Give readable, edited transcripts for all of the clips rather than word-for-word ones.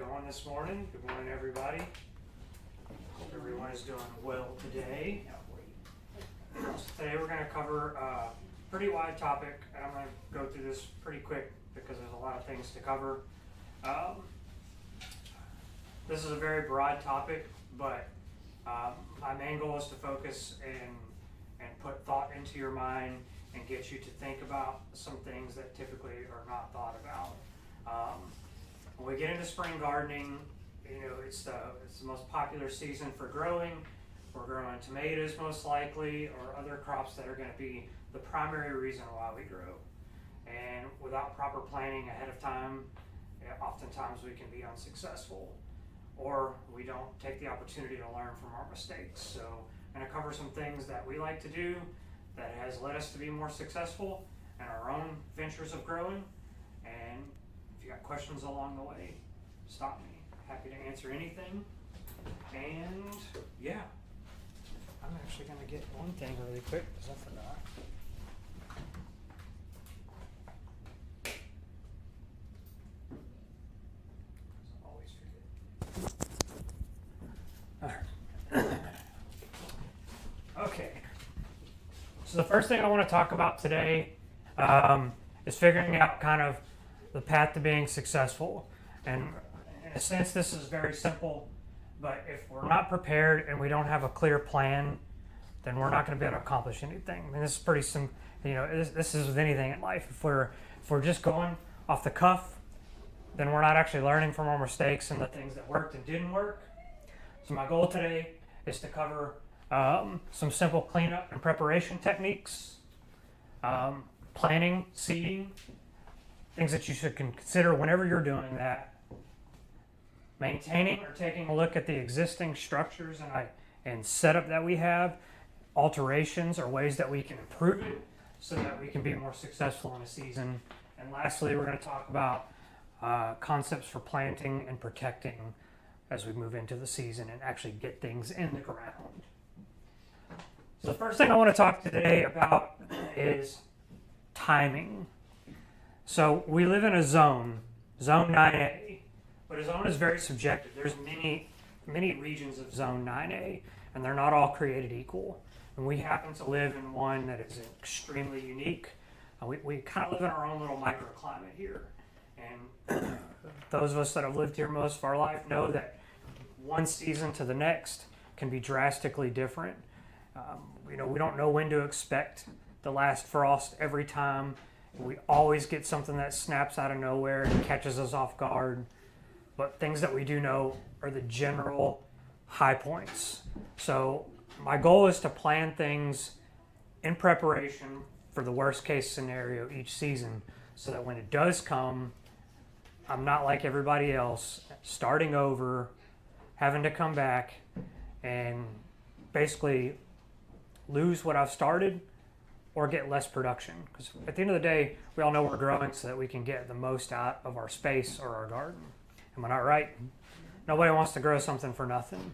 going this morning? Good morning, everybody. Hope everyone is doing well today. Today we're going to cover a pretty wide topic, and I'm going to go through this pretty quick because there's a lot of things to cover. This is a very broad topic, but my main goal is to focus and put thought into your mind and get you to think about some things that typically are not thought about. When we get into spring gardening, it's the most popular season for growing. We're growing tomatoes most likely, or other crops that are going to be the primary reason why we grow. And without proper planning ahead of time, oftentimes we can be unsuccessful, or we don't take the opportunity to learn from our mistakes. So I'm going to cover some things that we like to do that has led us to be more successful in our own ventures of growing. And if you got questions along the way, stop me. Happy to answer anything. And yeah, I'm actually going to get one thing really quick because I forgot. I always forget. All right. Okay. So the first thing I want to talk about today is figuring out kind of the path to being successful. And in a sense, this is very simple, but if we're not prepared and we don't have a clear plan, then we're not going to be able to accomplish anything. I mean, this is pretty simple. This is with anything in life. If we're just going off the cuff, then we're not actually learning from our mistakes and the things that worked and didn't work. So my goal today is to cover some simple cleanup and preparation techniques, planning, seeding, things that you should consider whenever you're doing that, maintaining or taking a look at the existing structures and setup that we have, alterations or ways that we can improve it so that we can be more successful in a season. And lastly, we're going to talk about concepts for planting and protecting as we move into the season and actually get things in the ground. So the first thing I want to talk today about is timing. So we live in a zone 9A, but a zone is very subjective. There's many regions of zone 9A, and they're not all created equal. And we happen to live in one that is extremely unique. We kind of live in our own little microclimate here. And those of us that have lived here most of our life know that one season to the next can be drastically different. We don't know when to expect the last frost every time. We always get something that snaps out of nowhere and catches us off guard. But things that we do know are the general high points. So my goal is to plan things in preparation for the worst case scenario each season so that when it does come, I'm not like everybody else, starting over, having to come back and basically lose what I've started or get less production. Because at the end of the day, we all know we're growing so that we can get the most out of our space or our garden. Am I not right? Nobody wants to grow something for nothing.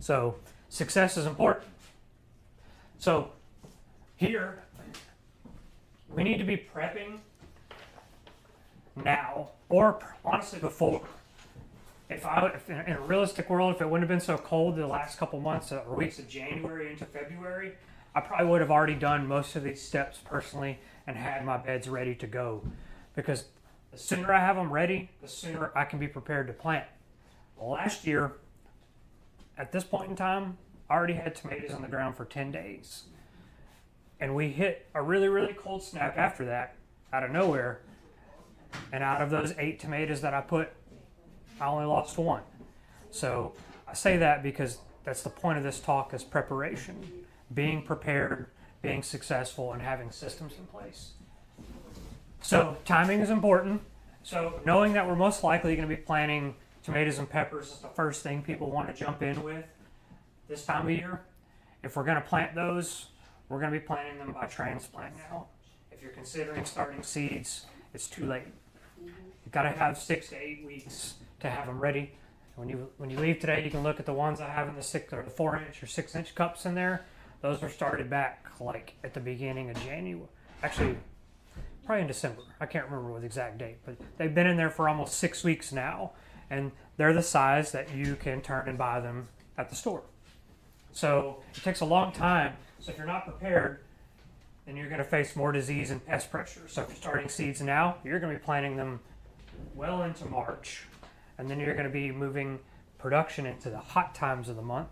So success is important. So here, we need to be prepping now, or honestly before. If in a realistic world, if it wouldn't have been so cold the last couple months or weeks of January into February, I probably would have already done most of these steps personally and had my beds ready to go. Because the sooner I have them ready, the sooner I can be prepared to plant. Well, last year, at this point in time, I already had tomatoes on the ground for 10 days. And we hit a really, really cold snap after that, out of nowhere. And out of those 8 tomatoes that I put, I only lost 1. So I say that because that's the point of this talk, is preparation. Being prepared, being successful, and having systems in place. So timing is important. So knowing that we're most likely going to be planting tomatoes and peppers is the first thing people want to jump in with this time of year. If we're going to plant those, we're going to be planting them by transplant now. If you're considering starting seeds, it's too late. You've got to have 6 to 8 weeks to have them ready. When you leave today, you can look at the ones I have in the 4-inch or 6-inch cups in there. Those were started back like at the beginning of January. Actually, probably in December. I can't remember what the exact date, but they've been in there for almost 6 weeks now. and they're the size that you can turn and buy them at the store. So it takes a long time. So if you're not prepared, then you're going to face more disease and pest pressure. So if you're starting seeds now, you're going to be planting them well into March, and then you're going to be moving production into the hot times of the month,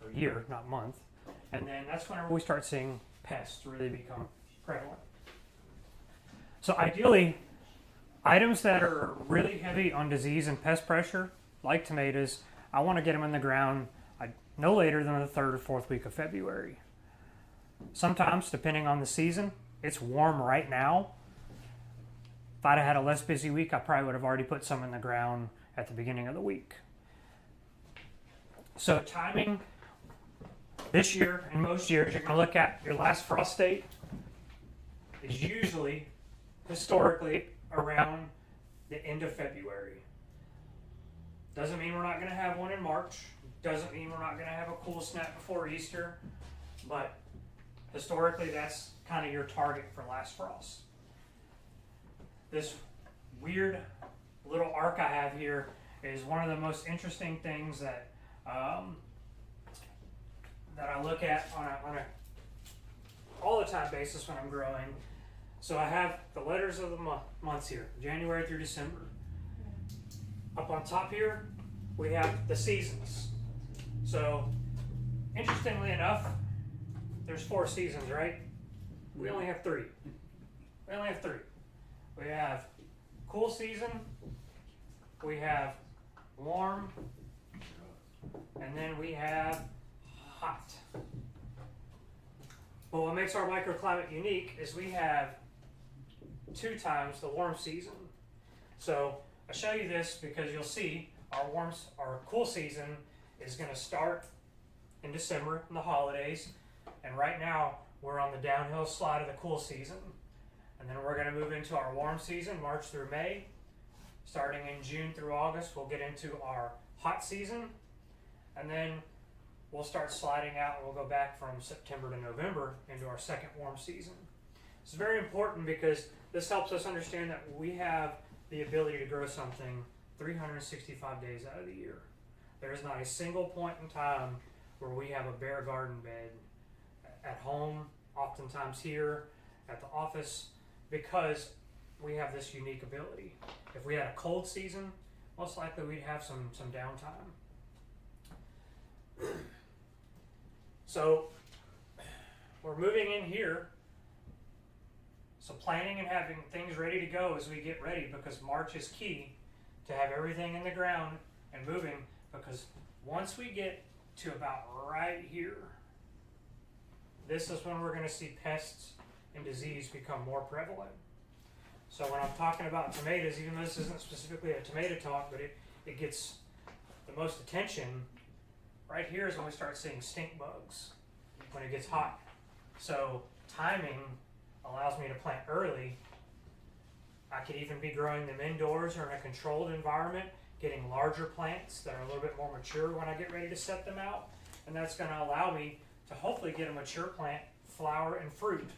or year, not month, and then that's whenever we start seeing pests really become prevalent. So ideally, items that are really heavy on disease and pest pressure, like tomatoes, I want to get them in the ground no later than the 3rd or 4th week of February. Sometimes, depending on the season, it's warm right now. If I'd have had a less busy week, I probably would have already put some in the ground at the beginning of the week. So timing, this year and most years, you're going to look at your last frost date is usually, historically, around the end of February. Doesn't mean we're not going to have one in March. Doesn't mean we're not going to have a cool snap before Easter. But historically, that's kind of your target for last frost. This weird little arc I have here is one of the most interesting things that that I look at on a all the time basis when I'm growing. So I have the letters of the months here, January through December. Up on top here, we have the seasons. So interestingly enough, there's 4 seasons, right? We only have 3. We only have 3. We have cool season, we have warm, and then we have hot. But what makes our microclimate unique is we have 2 times the warm season. So I'll show you this because you'll see our cool season is going to start in December in the holidays, and right now we're on the downhill slide of the cool season. And then we're going to move into our warm season, March through May. Starting in June through August, we'll get into our hot season. And then we'll start sliding out, and we'll go back from September to November into our second warm season. It's very important because this helps us understand that we have the ability to grow something 365 days out of the year. There is not a single point in time where we have a bare garden bed at home, oftentimes here, at the office, because we have this unique ability. If we had a cold season, most likely we'd have some downtime. So we're moving in here. So planning and having things ready to go as we get ready, because March is key to have everything in the ground and moving, because once we get to about right here, this is when we're going to see pests and disease become more prevalent. So when I'm talking about tomatoes, even though this isn't specifically a tomato talk, but it gets the most attention, right here is when we start seeing stink bugs when it gets hot. So timing allows me to plant early. I could even be growing them indoors or in a controlled environment, getting larger plants that are a little bit more mature when I get ready to set them out. And that's going to allow me to hopefully get a mature plant, flower, and fruit,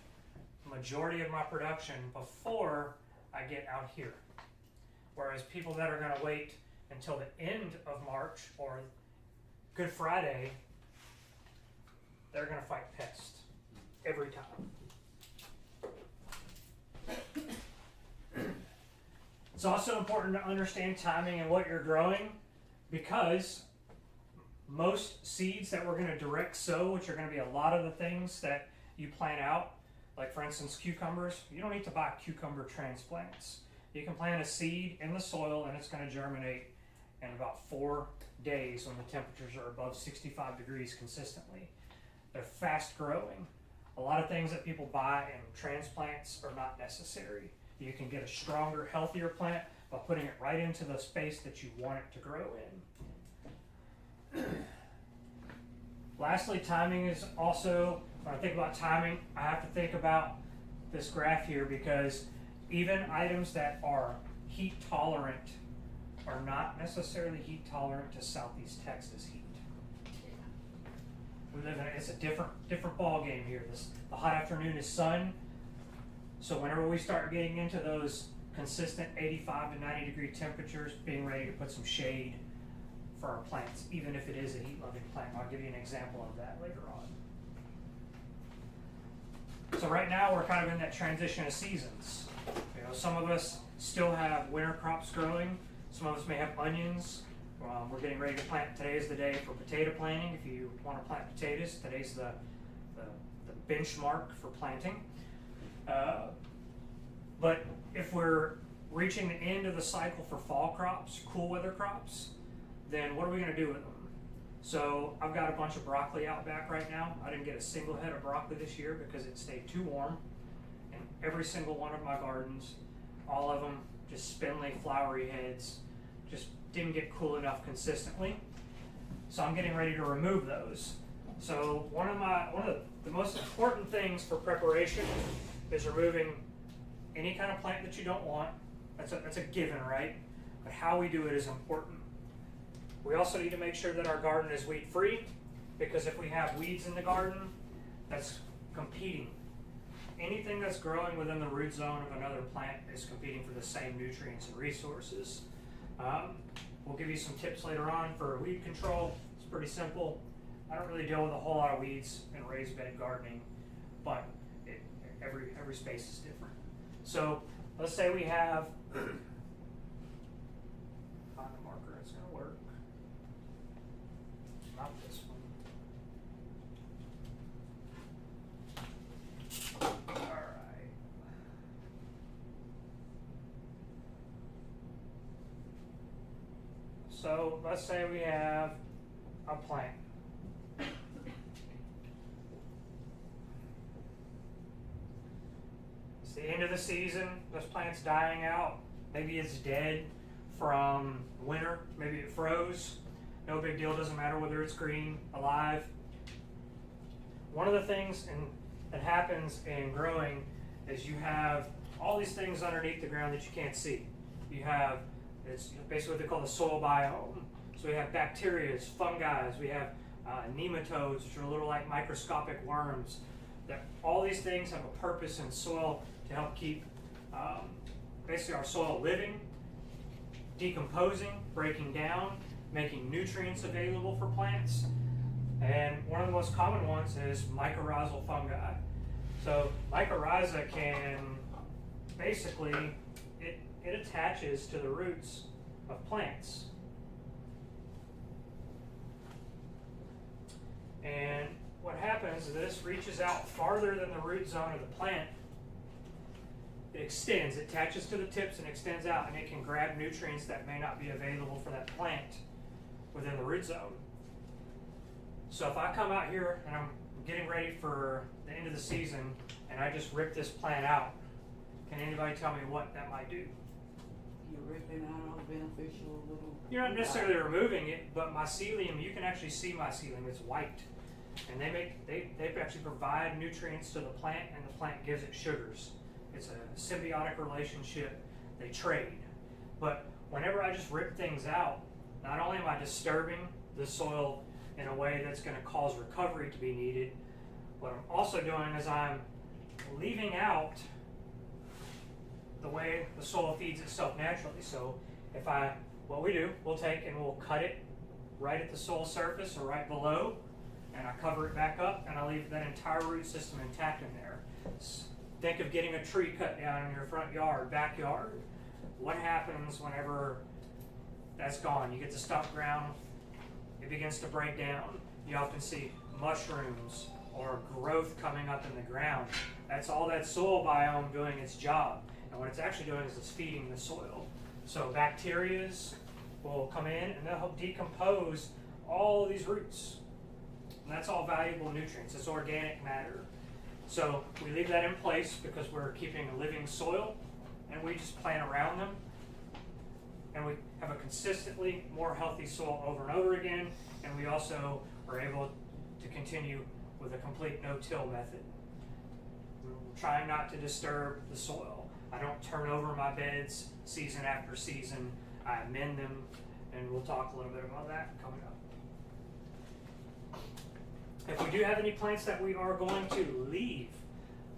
majority of my production, before I get out here. Whereas people that are going to wait until the end of March or Good Friday, they're going to fight pests every time. It's also important to understand timing and what you're growing, because most seeds that we're going to direct sow, which are going to be a lot of the things that you plant out, like for instance cucumbers, you don't need to buy cucumber transplants. You can plant a seed in the soil and it's going to germinate in about 4 days when the temperatures are above 65 degrees consistently. They're fast growing. A lot of things that people buy in transplants are not necessary. You can get a stronger, healthier plant by putting it right into the space that you want it to grow in. Lastly, timing is also, when I think about timing, I have to think about this graph here, because even items that are heat tolerant are not necessarily heat tolerant to Southeast Texas heat. We live in it's a different ball game here. The hot afternoon is sun. So whenever we start getting into those consistent 85 to 90 degree temperatures, being ready to put some shade for our plants, even if it is a heat-loving plant. I'll give you an example of that later on. So right now we're kind of in that transition of seasons. You know, some of us still have winter crops growing. Some of us may have onions. We're getting ready to plant. Today is the day for potato planting. If you want to plant potatoes, today's the benchmark for planting. But if we're reaching the end of the cycle for fall crops, cool weather crops, then what are we going to do with them? So I've got a bunch of broccoli out back right now. I didn't get a single head of broccoli this year because it stayed too warm. And every single one of my gardens, all of them, just spindly, flowery heads, just didn't get cool enough consistently. So I'm getting ready to remove those. So one of the most important things for preparation is removing any kind of plant that you don't want. That's a given, right? But how we do it is important. We also need to make sure that our garden is weed free, because if we have weeds in the garden, that's competing. Anything that's growing within the root zone of another plant is competing for the same nutrients and resources. We'll give you some tips later on for weed control. It's pretty simple. I don't really deal with a whole lot of weeds in raised bed gardening, but every space is different. So let's say we have, find a marker, it's going to work. Not this one. All right. So let's say we have a plant. It's the end of the season, this plant's dying out. Maybe it's dead from winter, maybe it froze. No big deal, doesn't matter whether it's green, alive. One of the things that happens in growing is you have all these things underneath the ground that you can't see. You have, it's basically what they call the soil biome. So we have bacteria, fungi, we have nematodes, which are little like microscopic worms. All these things have a purpose in soil to help keep basically our soil living, decomposing, breaking down, making nutrients available for plants. And one of the most common ones is mycorrhizal fungi. So mycorrhiza can basically, it attaches to the roots of plants. And what happens is this reaches out farther than the root zone of the plant. It extends, it attaches to the tips and extends out, and it can grab nutrients that may not be available for that plant within the root zone. So if I come out here and I'm getting ready for the end of the season and I just rip this plant out, can anybody tell me what that might do? You're ripping out all the beneficial little... You're not necessarily removing it, but mycelium, you can actually see mycelium, it's white. And they actually provide nutrients to the plant, and the plant gives it sugars. It's a symbiotic relationship, they trade. But whenever I just rip things out, not only am I disturbing the soil in a way that's going to cause recovery to be needed, what I'm also doing is I'm leaving out the way the soil feeds itself naturally. So what we do, we'll take and we'll cut it right at the soil surface or right below, and I cover it back up, and I leave that entire root system intact in there. Think of getting a tree cut down in your front yard, backyard. What happens whenever that's gone? You get the stump ground, it begins to break down. You often see mushrooms or growth coming up in the ground. That's all that soil biome doing its job. And what it's actually doing is it's feeding the soil. So bacterias will come in and they'll help decompose all of these roots. And that's all valuable nutrients. It's organic matter. So we leave that in place because we're keeping a living soil, and we just plant around them. And we have a consistently more healthy soil over and over again, and we also are able to continue with a complete no-till method. We're trying not to disturb the soil. I don't turn over my beds season after season. I amend them, and we'll talk a little bit about that coming up. If we do have any plants that we are going to leave,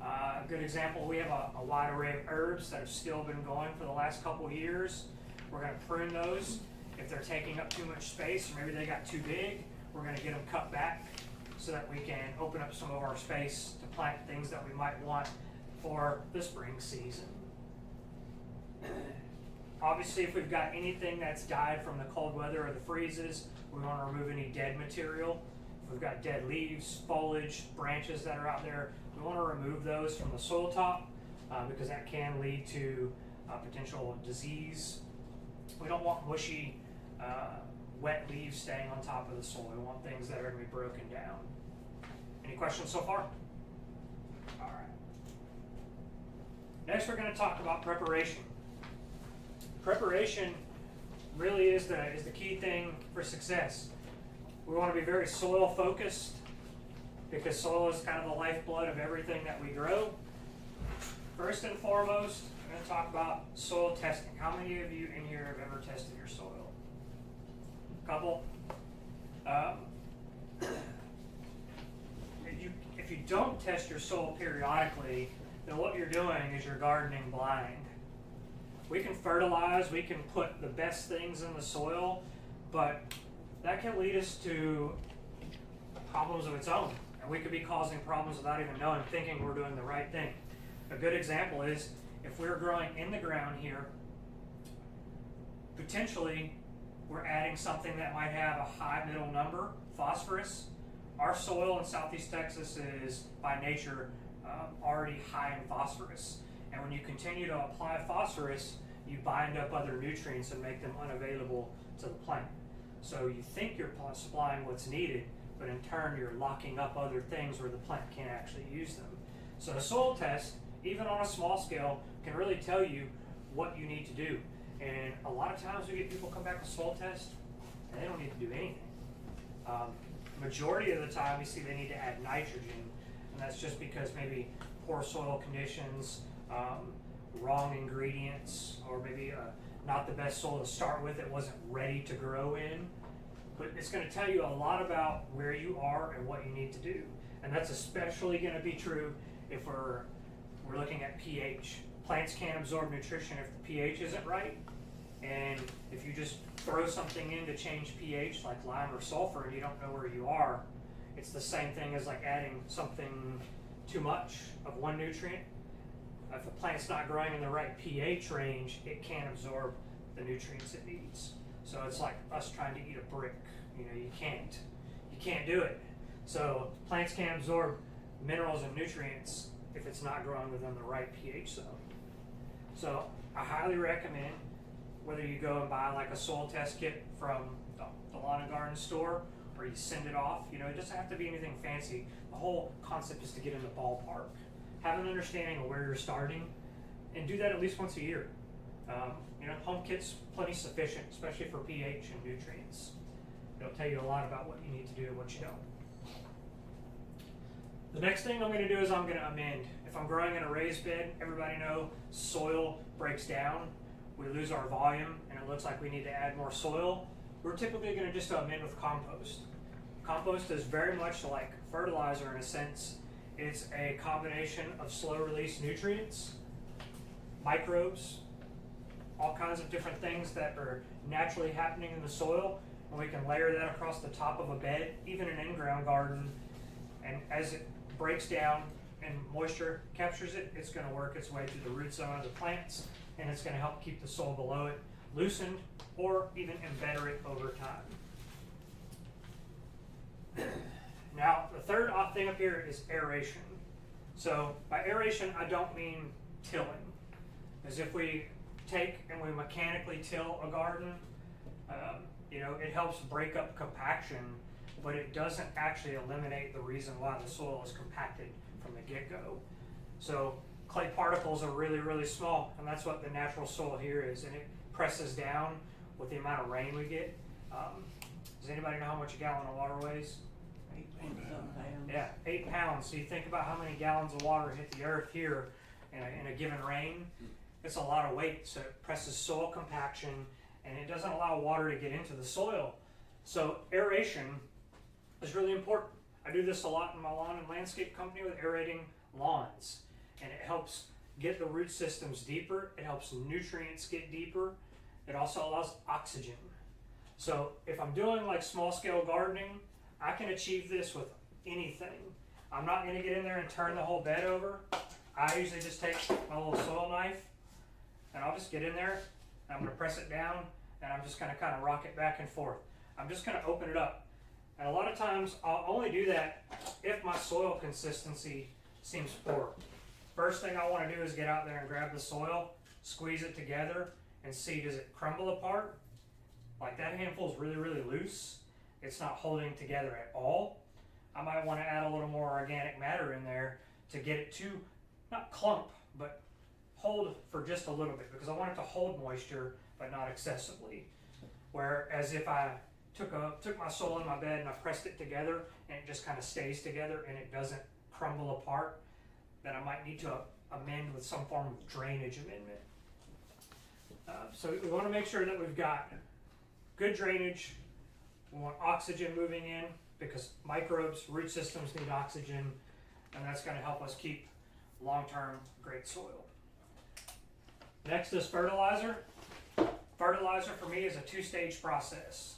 A good example, we have a wide array of herbs that have still been going for the last couple years. We're going to prune those. If they're taking up too much space, or maybe they got too big, we're going to get them cut back so that we can open up some of our space to plant things that we might want for the spring season. Obviously, if we've got anything that's died from the cold weather or the freezes, we want to remove any dead material. If we've got dead leaves, foliage, branches that are out there, we want to remove those from the soil top because that can lead to potential disease. We don't want mushy, wet leaves staying on top of the soil. We want things that are going to be broken down. Any questions so far? All right. Next, we're going to talk about preparation. Preparation really is the key thing for success. We want to be very soil focused because soil is kind of the lifeblood of everything that we grow. First and foremost, I'm going to talk about soil testing. How many of you in here have ever tested your soil? A couple? If you don't test your soil periodically, then what you're doing is you're gardening blind. We can fertilize, we can put the best things in the soil, but that can lead us to problems of its own. And we could be causing problems without even knowing, thinking we're doing the right thing. A good example is if we're growing in the ground here, potentially we're adding something that might have a high middle number, phosphorus. Our soil in Southeast Texas is by nature already high in phosphorus. And when you continue to apply phosphorus, you bind up other nutrients and make them unavailable to the plant. So you think you're supplying what's needed, but in turn you're locking up other things where the plant can't actually use them. So a soil test, even on a small scale, can really tell you what you need to do. And a lot of times we get people come back with soil tests and they don't need to do anything. Majority of the time we see they need to add nitrogen, and that's just because maybe poor soil conditions, wrong ingredients, or maybe not the best soil to start with, it wasn't ready to grow in. But it's going to tell you a lot about where you are and what you need to do. And that's especially going to be true if we're looking at pH. Plants can't absorb nutrition if the pH isn't right. And if you just throw something in to change pH like lime or sulfur and you don't know where you are, it's the same thing as like adding something too much of one nutrient. If a plant's not growing in the right pH range, it can't absorb the nutrients it needs. So it's like us trying to eat a brick. You know, you can't do it. So plants can't absorb minerals and nutrients if it's not growing within the right pH zone. So I highly recommend whether you go and buy like a soil test kit from the lawn and garden store or you send it off, you know, it doesn't have to be anything fancy. The whole concept is to get in the ballpark. Have an understanding of where you're starting and do that at least once a year. You know, home kit's plenty sufficient, especially for pH and nutrients. It'll tell you a lot about what you need to do and what you don't. The next thing I'm going to do is I'm going to amend. If I'm growing in a raised bed, everybody know soil breaks down. We lose our volume and it looks like we need to add more soil. We're typically going to just amend with compost. Compost is very much like fertilizer in a sense. It's a combination of slow release nutrients, microbes, all kinds of different things that are naturally happening in the soil, and we can layer that across the top of a bed, even an in-ground garden, and as it breaks down and moisture captures it, it's going to work its way through the root zone of the plants, and it's going to help keep the soil below it loosened or even embetter it over time. Now, the third thing up here is aeration. So by aeration, I don't mean tilling. As if we take and we mechanically till a garden, you know, it helps break up compaction, but it doesn't actually eliminate the reason why the soil is compacted from the get-go. So clay particles are really, really small, and that's what the natural soil here is, and it presses down with the amount of rain we get. Does anybody know how much a gallon of water weighs? 8 pounds. Yeah, 8 pounds. So you think about how many gallons of water hit the earth here in a given rain. It's a lot of weight, so it presses soil compaction, and it doesn't allow water to get into the soil. So aeration is really important. I do this a lot in my lawn and landscape company with aerating lawns. and it helps get the root systems deeper. It helps nutrients get deeper. It also allows oxygen. So if I'm doing like small scale gardening, I can achieve this with anything. I'm not going to get in there and turn the whole bed over. I usually just take my little soil knife and I'll just get in there. I'm going to press it down and I'm just going to kind of rock it back and forth. I'm just going to open it up. And a lot of times I'll only do that if my soil consistency seems poor. First thing I want to do is get out there and grab the soil, squeeze it together, and see, does it crumble apart? Like that handful is really, really loose. It's not holding together at all. I might want to add a little more organic matter in there to get it to, not clump, but hold for just a little bit, because I want it to hold moisture, but not excessively. Whereas if I took my soil in my bed and I pressed it together and it just kind of stays together and it doesn't crumble apart, then I might need to amend with some form of drainage amendment. So we want to make sure that we've got good drainage. We want oxygen moving in because microbes, root systems need oxygen, and that's going to help us keep long-term great soil. Next is fertilizer. Fertilizer for me is a two-stage process.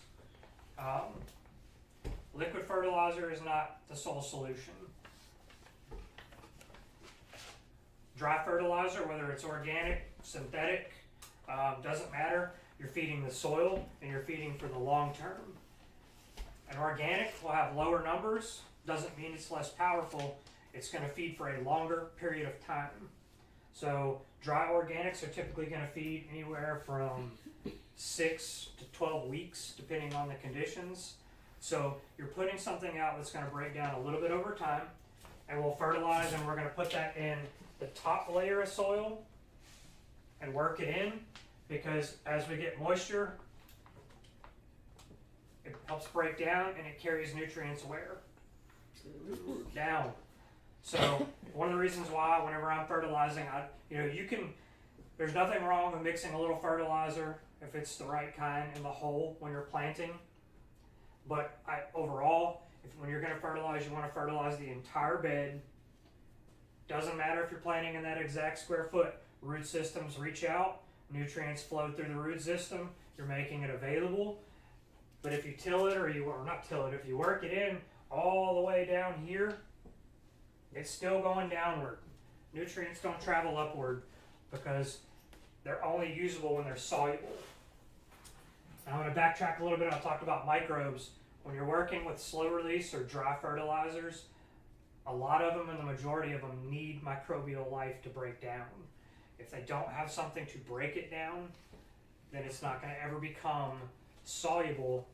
Liquid fertilizer is not the sole solution. Dry fertilizer, whether it's organic, synthetic, doesn't matter. You're feeding the soil and you're feeding for the long term. An organic will have lower numbers, doesn't mean it's less powerful. It's going to feed for a longer period of time. So dry organics are typically going to feed anywhere from 6 to 12 weeks, depending on the conditions. So you're putting something out that's going to break down a little bit over time, and we'll fertilize, and we're going to put that in the top layer of soil and work it in, because as we get moisture, it helps break down and it carries nutrients where? Down. So one of the reasons why whenever I'm fertilizing, there's nothing wrong with mixing a little fertilizer if it's the right kind in the hole when you're planting. But overall, when you're going to fertilize, you want to fertilize the entire bed. Doesn't matter if you're planting in that exact square foot. Root systems reach out, nutrients flow through the root system, you're making it available. But if you till it, if you work it in all the way down here, it's still going downward. Nutrients don't travel upward because they're only usable when they're soluble. And I'm going to backtrack a little bit. I talked about microbes. When you're working with slow release or dry fertilizers, a lot of them and the majority of them need microbial life to break down. If they don't have something to break it down, then it's not going to ever become soluble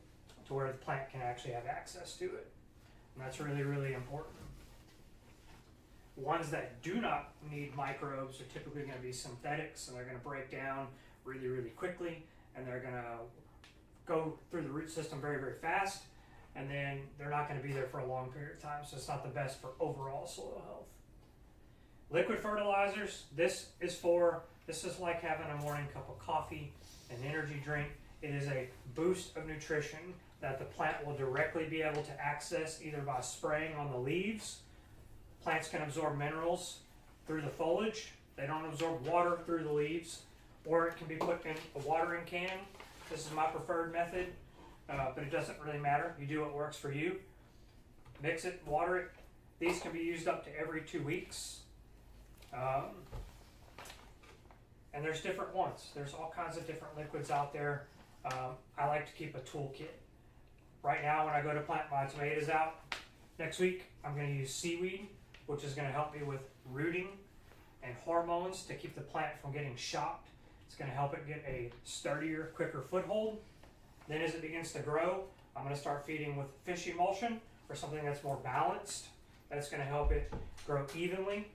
to where the plant can actually have access to it. And that's really, really important. Ones that do not need microbes are typically going to be synthetics, and they're going to break down really, really quickly, and they're going to go through the root system very, very fast, and then they're not going to be there for a long period of time, so it's not the best for overall soil health. Liquid fertilizers, this is like having a morning cup of coffee, an energy drink. It is a boost of nutrition that the plant will directly be able to access either by spraying on the leaves. Plants can absorb minerals through the foliage. They don't absorb water through the leaves, or it can be put in a watering can. This is my preferred method, but it doesn't really matter. You do what works for you. Mix it, water it. These can be used up to every 2 weeks. And there's different ones. There's all kinds of different liquids out there. I like to keep a toolkit. Right now, when I go to plant my tomatoes out next week, I'm going to use seaweed, which is going to help me with rooting and hormones to keep the plant from getting shocked. It's going to help it get a sturdier, quicker foothold. Then as it begins to grow, I'm going to start feeding with fish emulsion or something that's more balanced. That's going to help it grow evenly.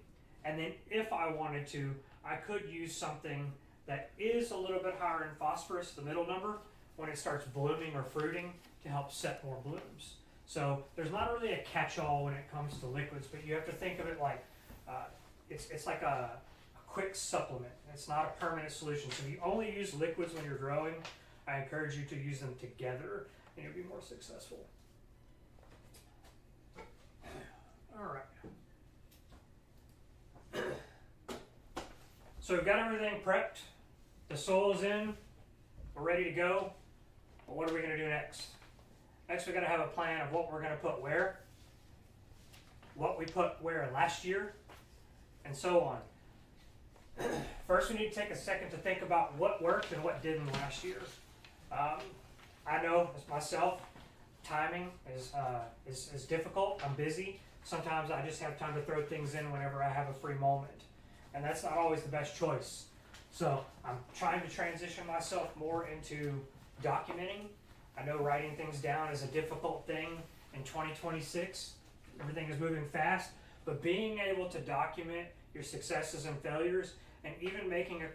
And then if I wanted to, I could use something that is a little bit higher in phosphorus, the middle number, when it starts blooming or fruiting to help set more blooms. So there's not really a catch-all when it comes to liquids, but you have to think of it like it's like a quick supplement. It's not a permanent solution. So if you only use liquids when you're growing, I encourage you to use them together and you'll be more successful. All right. So we've got everything prepped, the soil's in, we're ready to go, but what are we gonna do next? Next we gotta have a plan of what we're gonna put where, what we put where last year, and so on. First, we need to take a second to think about what worked and what didn't last year. I know, as myself, timing is difficult. I'm busy. Sometimes I just have time to throw things in whenever I have a free moment, and that's not always the best choice. So I'm trying to transition myself more into documenting. I know writing things down is a difficult thing in 2026. Everything is moving fast, but being able to document your successes and failures, and even making a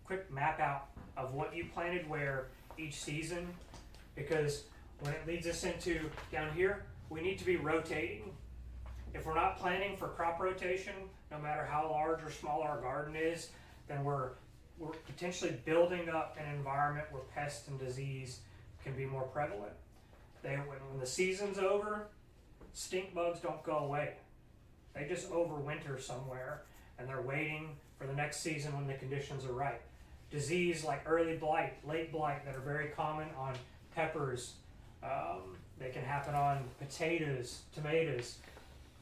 quick map out of what you planted where each season, because when it leads us into down here, we need to be rotating. If we're not planning for crop rotation, no matter how large or small our garden is, then we're potentially building up an environment where pests and disease can be more prevalent. When the season's over, stink bugs don't go away. They just overwinter somewhere, and they're waiting for the next season when the conditions are right. Disease like early blight, late blight, that are very common on peppers. They can happen on potatoes, tomatoes.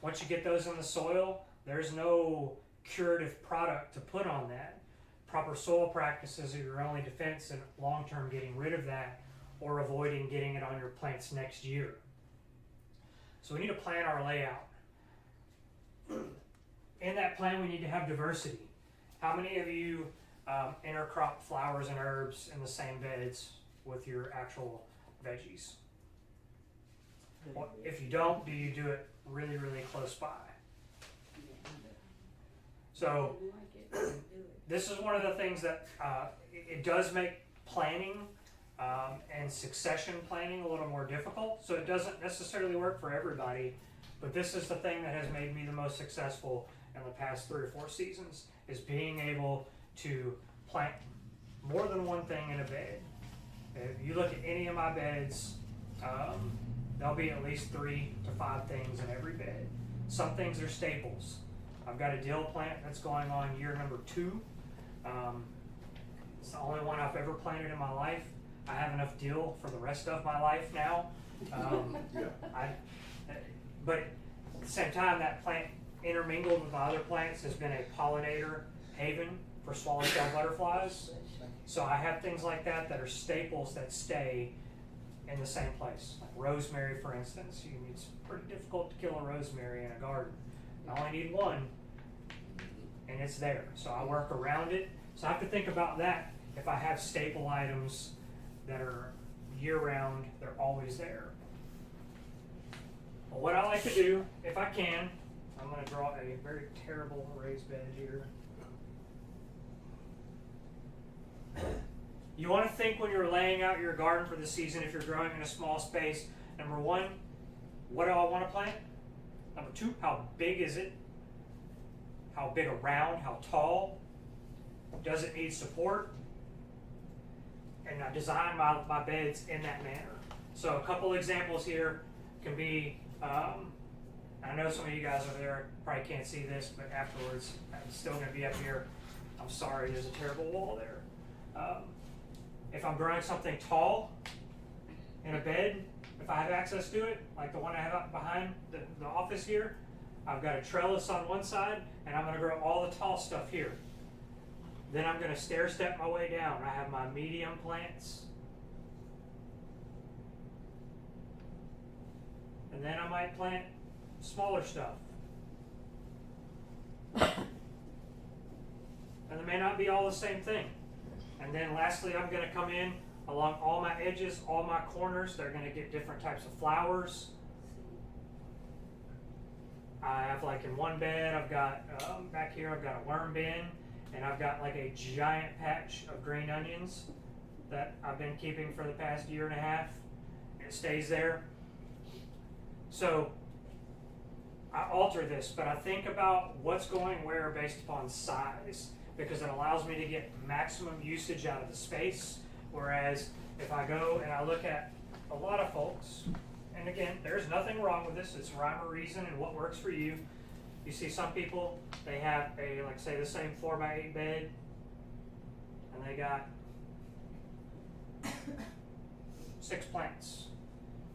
Once you get those in the soil, there's no curative product to put on that. Proper soil practices are your only defense in long-term getting rid of that or avoiding getting it on your plants next year. So we need to plan our layout. In that plan, we need to have diversity. How many of you intercrop flowers and herbs in the same beds with your actual veggies? Well, if you don't, do you do it really, really close by? So this is one of the things that it does make planning and succession planning a little more difficult. So it doesn't necessarily work for everybody, but this is the thing that has made me the most successful in the past 3 or 4 seasons, is being able to plant more than one thing in a bed. If you look at any of my beds, there'll be at least 3 to 5 things in every bed. Some things are staples. I've got a dill plant that's going on year number 2. It's the only one I've ever planted in my life. I have enough dill for the rest of my life now. But at the same time, that plant intermingled with my other plants has been a pollinator haven for swallowtail butterflies. So I have things like that are staples that stay in the same place. Like rosemary, for instance. It's pretty difficult to kill a rosemary in a garden. I only need one, and it's there. So I work around it. So I have to think about that. If I have staple items that are year-round, they're always there. Well, what I like to do, if I can, I'm going to draw a very terrible raised bed here. You want to think when you're laying out your garden for the season, if you're growing in a small space, number 1, what do I want to plant? Number 2, how big is it? How big around? How tall? Does it need support? And I design my beds in that manner. So a couple examples here can be, I know some of you guys over there probably can't see this, but afterwards, I'm still going to be up here. I'm sorry, there's a terrible wall there. If I'm growing something tall in a bed, if I have access to it, like the one I have up behind the office here, I've got a trellis on one side, and I'm going to grow all the tall stuff here. Then I'm going to stair step my way down. I have my medium plants. And then I might plant smaller stuff. And they may not be all the same thing. And then lastly, I'm going to come in along all my edges, all my corners. They're going to get different types of flowers. I have, like in one bed, I've got back here, I've got a worm bin, and I've got like a giant patch of green onions that I've been keeping for the past 1.5 years. It stays there. So I alter this, but I think about what's going where based upon size, because it allows me to get maximum usage out of the space. Whereas if I go and I look at a lot of folks, and again, there's nothing wrong with this, it's rhyme or reason and what works for you. You see some people, they have a, like say the same 4x8 bed, and they got 6 plants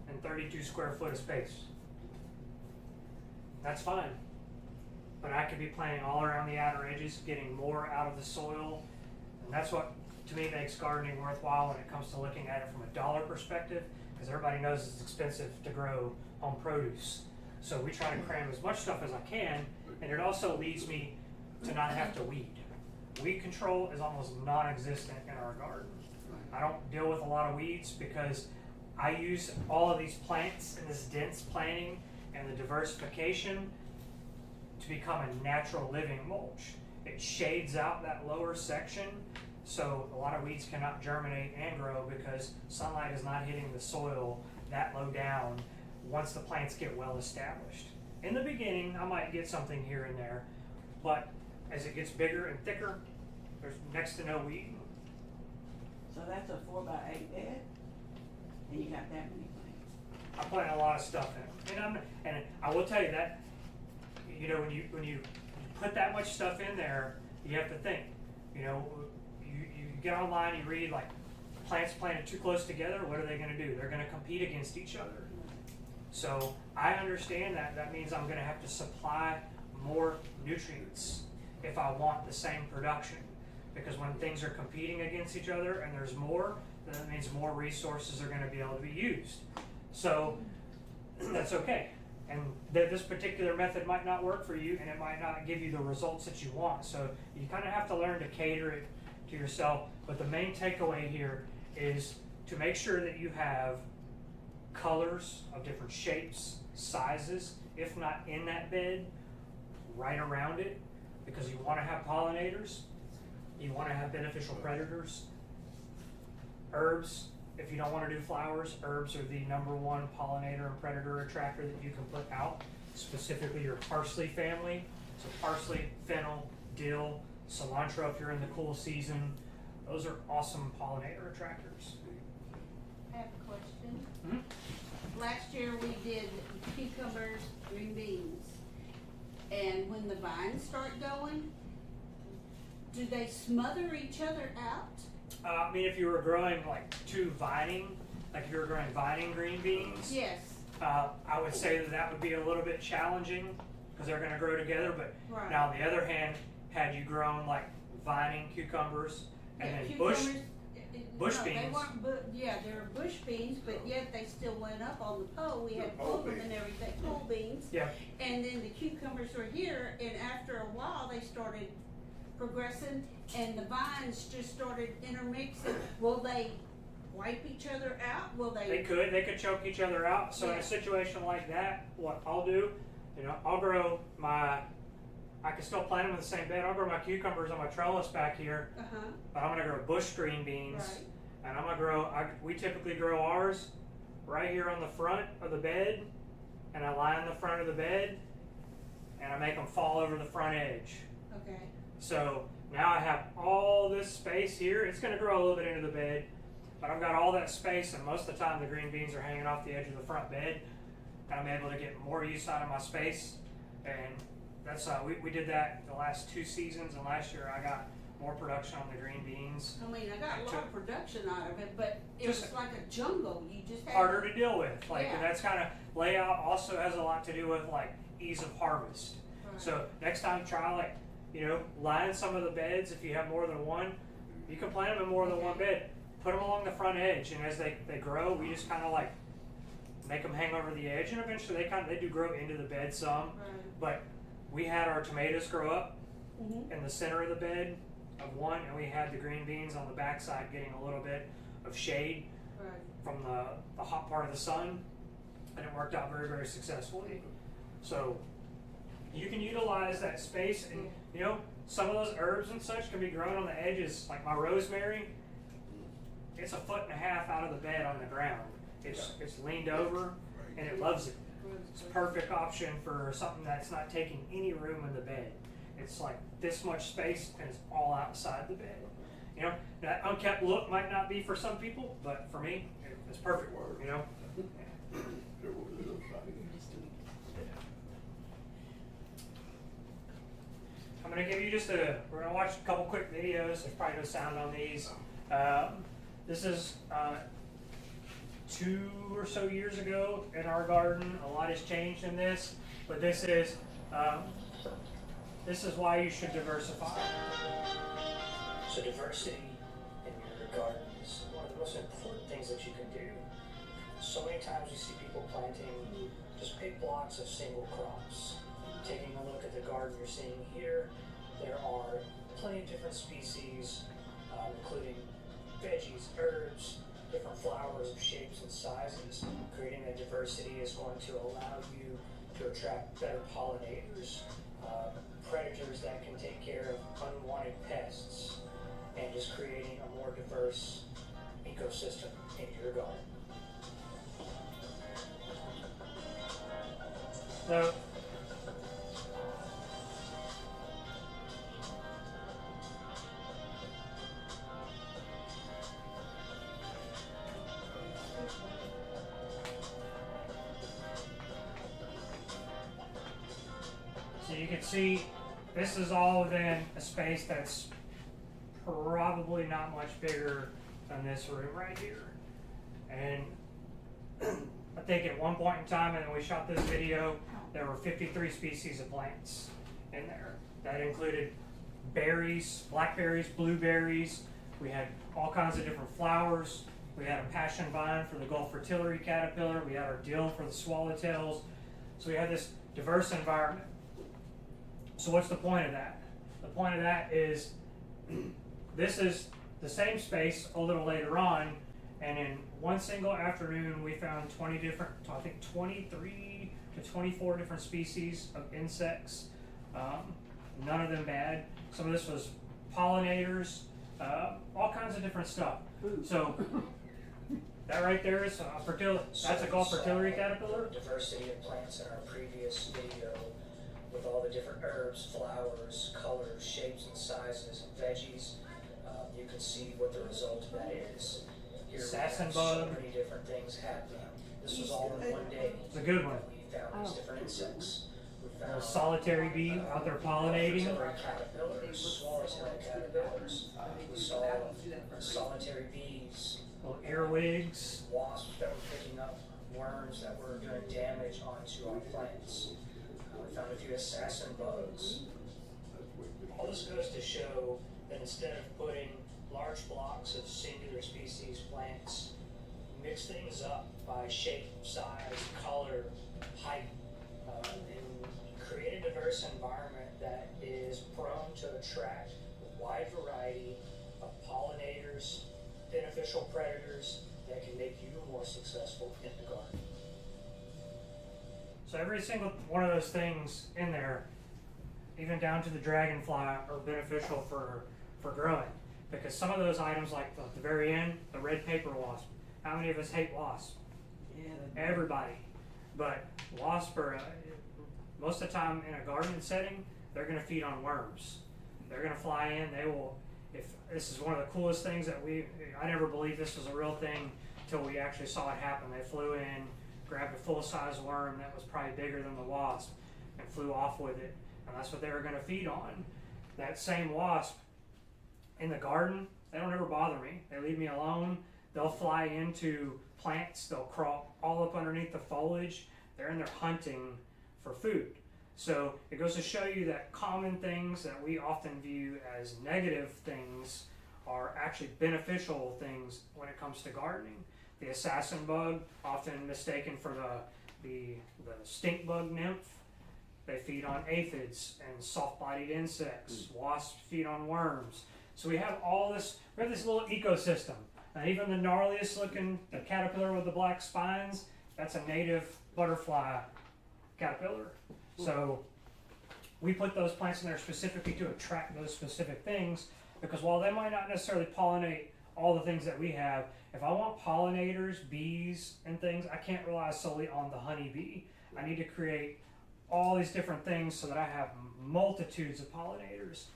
and 32 square foot of space. That's fine. But I could be planting all around the outer edges, getting more out of the soil. And that's what, to me, makes gardening worthwhile when it comes to looking at it from a dollar perspective, because everybody knows it's expensive to grow home produce. So we try to cram as much stuff as I can, and it also leads me to not have to weed. Weed control is almost non-existent in our garden. I don't deal with a lot of weeds because I use all of these plants and this dense planting and the diversification to become a natural living mulch. It shades out that lower section, so a lot of weeds cannot germinate and grow because sunlight is not hitting the soil that low down once the plants get well established. In the beginning, I might get something here and there, but as it gets bigger and thicker, there's next to no weed. So that's a 4x8 bed, and you got that many plants. I plant a lot of stuff in it, and I will tell you that, you know, when you put that much stuff in there, you have to think. You know, you get online, you read like plants planted too close together. What are they going to do? They're going to compete against each other. So I understand that. That means I'm going to have to supply more nutrients if I want the same production. Because when things are competing against each other and there's more, then that means more resources are going to be able to be used. So that's okay. And this particular method might not work for you, and it might not give you the results that you want. So you kind of have to learn to cater it to yourself. But the main takeaway here is to make sure that you have colors of different shapes, sizes, if not in that bed, right around it, because you want to have pollinators, you want to have beneficial predators. Herbs, if you don't want to do flowers, herbs are the #1 pollinator and predator attractor that you can put out, specifically your parsley family. So parsley, fennel, dill, cilantro if you're in the cool season. Those are awesome pollinator attractors. I have a question. Mm-hmm. Last year we did cucumbers, green beans, and when the vines start going, do they smother each other out? I mean, if you were growing like vining, like if you were growing vining green beans, Yes. I would say that would be a little bit challenging because they're going to grow together. But Right. now, on the other hand, had you grown like vining cucumbers and Yeah, then cucumbers, bush no, beans. They weren't yeah, they were bush beans, but yet they still went up on the pole. We had Pole pulled them beans. and everything, pole beans. Yeah, And then the cucumbers were here, and after a while, they started progressing, and the vines just started intermixing. Will they wipe each other out? Will they they? could choke each other out. So in Yeah. a situation like that, what I'll do, you know, I can still plant them in the same bed. I'll grow my cucumbers on my trellis back here, Uh-huh, but I'm gonna grow bush green beans. right. And I'm gonna grow, we typically grow ours right here on the front of the bed, and I lie on the front of the bed, and I make them fall over the front edge. Okay, So now I have all this space here. It's gonna grow a little bit into the bed, but I've got all that space, and most of the time the green beans are hanging off the edge of the front bed, and I'm able to get more use out of my space. And that's, we did that the last 2 seasons, and last year I got more production on the green beans. I mean, I got a lot of production out of it, but it Just- was like a jungle. You just had Harder to deal with. Like, Yeah. and that's kind of layout also has a lot to do with like ease of harvest. Right. So next time try like, you know, line some of the beds. If you have more than one, you can plant them in more than one bed. Put them along the front edge, and as they grow, we just kind of like make them hang over the edge, and eventually they do grow into the bed some. Right. But we had our tomatoes grow up Mhm. in the center of the bed of one, and we had the green beans on the backside getting a little bit of shade Right. from the hot part of the sun, and it worked out very, very successfully. So you can utilize that space, and you know, some of those herbs and such can be grown on the edges. Like my rosemary, it's 1.5 feet out of the bed on the ground. It's leaned over, and it loves it. It's a perfect option for something that's not taking any room in the bed. It's like this much space, and it's all outside the bed. You know, that unkept look might not be for some people, but for me, it's perfect. You know. How gonna give you we're gonna watch a couple quick videos. There's probably no sound on these. This is 2 or so years ago in our garden. A lot has changed in this, but this is why you should diversify. So diversity in your garden is one of the most important things that you can do. So many times you see people planting just big blocks of single crops. Taking a look at the garden you're seeing here, there are plenty of different species, including veggies, herbs, different flowers of shapes and sizes. Creating that diversity is going to allow you to attract better pollinators, predators that can take care of unwanted pests, and just creating a more diverse ecosystem in your garden. So, you can see this is all within a space that's probably not much bigger than this room right here. And I think at one point in time, and when we shot this video, there were 53 species of plants in there. That included berries, blackberries, blueberries. We had all kinds of different flowers. We had a passion vine for the Gulf fritillary caterpillar. We had our dill for the swallowtails. So we had this diverse environment. So what's the point of that? The point of that is this is the same space a little later on, and in one single afternoon we found 23 to 24 different species of insects, none of them bad. Some of this was pollinators, all kinds of different stuff. So that right there is that's a Gulf fritillary caterpillar. Diversity of plants in our previous video, with all the different herbs, flowers, colors, shapes and sizes, and veggies. You can see what the result of that is. Here Assassin we have bug. so many different things happening. This was all in one day. It's a good one. We found these different insects. We A found solitary bee out there pollinating. fertilizer caterpillars, swallowtail caterpillars. We saw solitary bees, Little earwigs. wasps that were picking up worms that were doing damage onto our plants. We found a few assassin bugs. All this goes to show that instead of putting large blocks of singular species plants, mix things up by shape, size, color, height, and create a diverse environment that is prone to attract a wide variety of pollinators, beneficial predators that can make you more successful in the garden. So every single one of those things in there, even down to the dragonfly, are beneficial for growing. Because some of those items, like at the very end, the red paper wasp. How many of us hate wasps? Yeah. Everybody. But wasps are, most of the time in a garden setting, they're going to feed on worms. They're going to fly in. They will. If this is one of the coolest things that I never believed this was a real thing until we actually saw it happen. They flew in, grabbed a full-size worm that was probably bigger than the wasp, and flew off with it. And that's what they were going to feed on. That same wasp in the garden, they don't ever bother me. They leave me alone. They'll fly into plants. They'll crawl all up underneath the foliage. They're in there hunting for food. So it goes to show you that common things that we often view as negative things are actually beneficial things when it comes to gardening. The assassin bug, often mistaken for the stink bug nymph. They feed on aphids and soft-bodied insects. Wasps feed on worms. So we have this little ecosystem. And even the gnarliest looking, the caterpillar with the black spines, that's a native butterfly caterpillar. So we put those plants in there specifically to attract those specific things, because while they might not necessarily pollinate all the things that we have, if I want pollinators, bees, and things, I can't rely solely on the honeybee. I need to create all these different things so that I have multitudes of pollinators.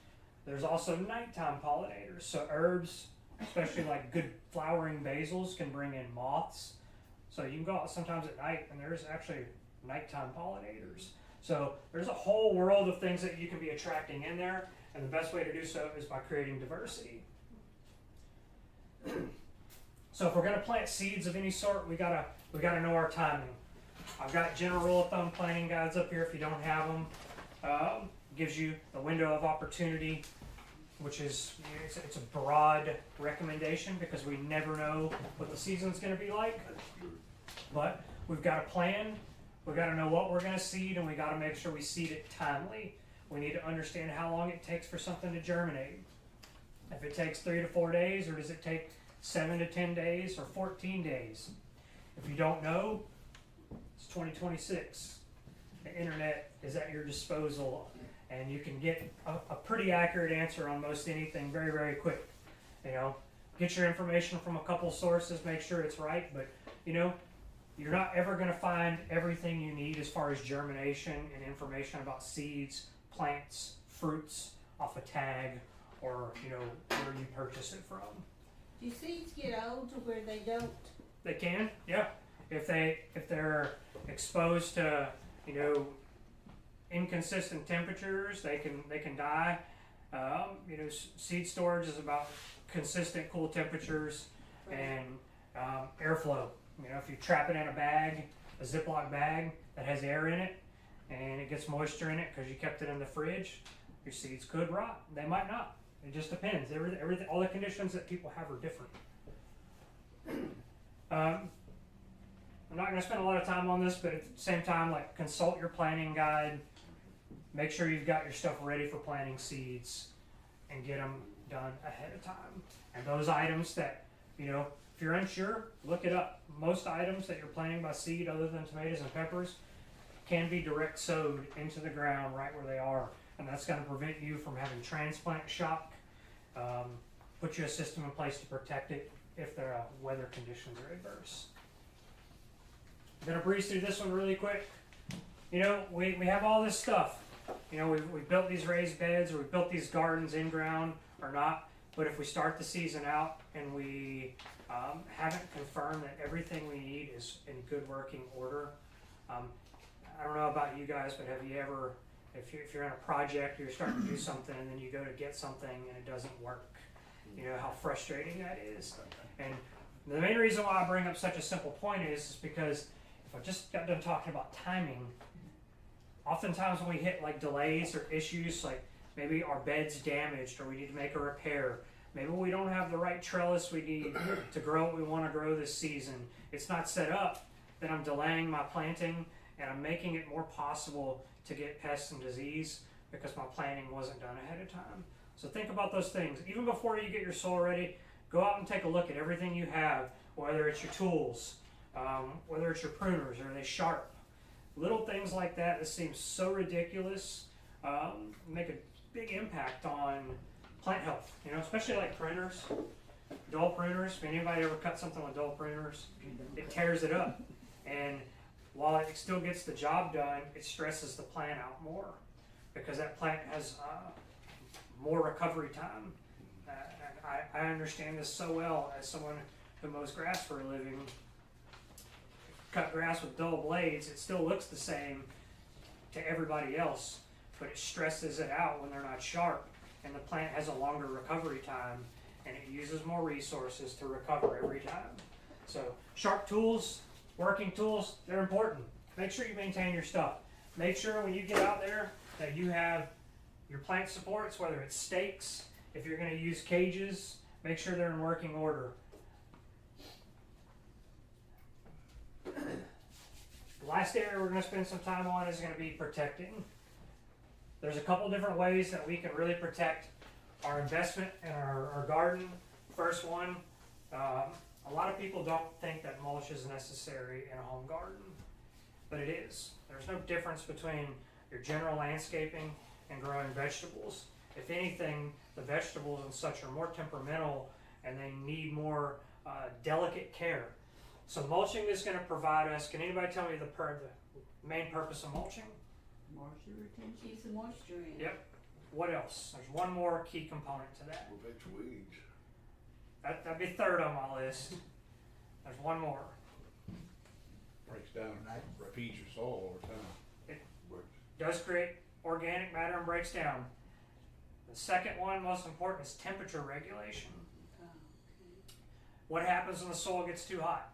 There's also nighttime pollinators. So herbs, especially like good flowering basils, can bring in moths. So you can go out sometimes at night and there's actually nighttime pollinators. So there's a whole world of things that you can be attracting in there, and the best way to do so is by creating diversity. So if we're going to plant seeds of any sort, we gotta know our timing. I've got general rule of thumb planting guides up here if you don't have them. Gives you the window of opportunity, which is it's a broad recommendation because we never know what the season's going to be like. But we've got a plan. We've got to know what we're going to seed, and we got to make sure we seed it timely. We need to understand how long it takes for something to germinate. If it takes 3 to 4 days, or does it take 7 to 10 days, or 14 days? If you don't know, it's 2026. The internet is at your disposal, and you can get a pretty accurate answer on most anything very, very quick. You know, get your information from a couple sources, make sure it's right, but you know, you're not ever going to find everything you need as far as germination and information about seeds, plants, fruits off a tag, or you know, where you purchase it from. Do seeds get old to where they don't? They can, yeah. If they're exposed to, you know, inconsistent temperatures, they can die. You know, seed storage is about consistent cool temperatures and airflow. You know, if you trap it in a bag, a Ziploc bag that has air in it, and it gets moisture in it because you kept it in the fridge, your seeds could rot. They might not. It just depends. Everything, all the conditions that people have are different. I'm not going to spend a lot of time on this, but at the same time, like, consult your planting guide. Make sure you've got your stuff ready for planting seeds, and get them done ahead of time. And those items that, you know, if you're unsure, look it up. Most items that you're planting by seed, other than tomatoes and peppers, can be direct sowed into the ground right where they are. And that's going to prevent you from having transplant shock. Put you a system in place to protect it if the weather conditions are adverse. I'm going to breeze through this one really quick. You know, we have all this stuff. You know, we built these raised beds, or we built these gardens in ground or not. But if we start the season out and we haven't confirmed that everything we need is in good working order, I don't know about you guys, but have you ever, if you're in a project, or you're starting to do something, and then you go to get something and it doesn't work, you know how frustrating that is. And the main reason why I bring up such a simple point is because if I just got done talking about timing, oftentimes when we hit like delays or issues, like maybe our bed's damaged or we need to make a repair, maybe we don't have the right trellis we need to grow what we want to grow this season, it's not set up, then I'm delaying my planting and I'm making it more possible to get pests and disease because my planting wasn't done ahead of time. So think about those things. Even before you get your soil ready, go out and take a look at everything you have, whether it's your tools, whether it's your pruners, are they sharp? Little things like that seem so ridiculous, make a big impact on plant health, you know, especially like pruners, dull pruners. If anybody ever cut something with dull pruners, it tears it up. And while it still gets the job done, it stresses the plant out more because that plant has more recovery time. And I understand this so well as someone who mows grass for a living. Cut grass with dull blades, it still looks the same to everybody else, but it stresses it out when they're not sharp, and the plant has a longer recovery time, and it uses more resources to recover every time. So sharp tools, working tools, they're important. Make sure you maintain your stuff. Make sure when you get out there that you have your plant supports, whether it's stakes, if you're going to use cages, make sure they're in working order. The last area we're going to spend some time on is going to be protecting. There's a couple different ways that we can really protect our investment in our garden. First one, a lot of people don't think that mulch is necessary in a home garden, but it is. There's no difference between your general landscaping and growing vegetables. If anything, the vegetables and such are more temperamental and they need more delicate care. So mulching is going to provide us, can anybody tell me the main purpose of mulching? Moisture retention. Keeps the moisture in. Yep. What else? There's one more key component to that. Will fix weeds. That'd be third on my list. There's one more. Breaks down, repeats your soil over time. It- But does create organic matter and breaks down. The second one, most important, is temperature regulation. What happens when the soil gets too hot?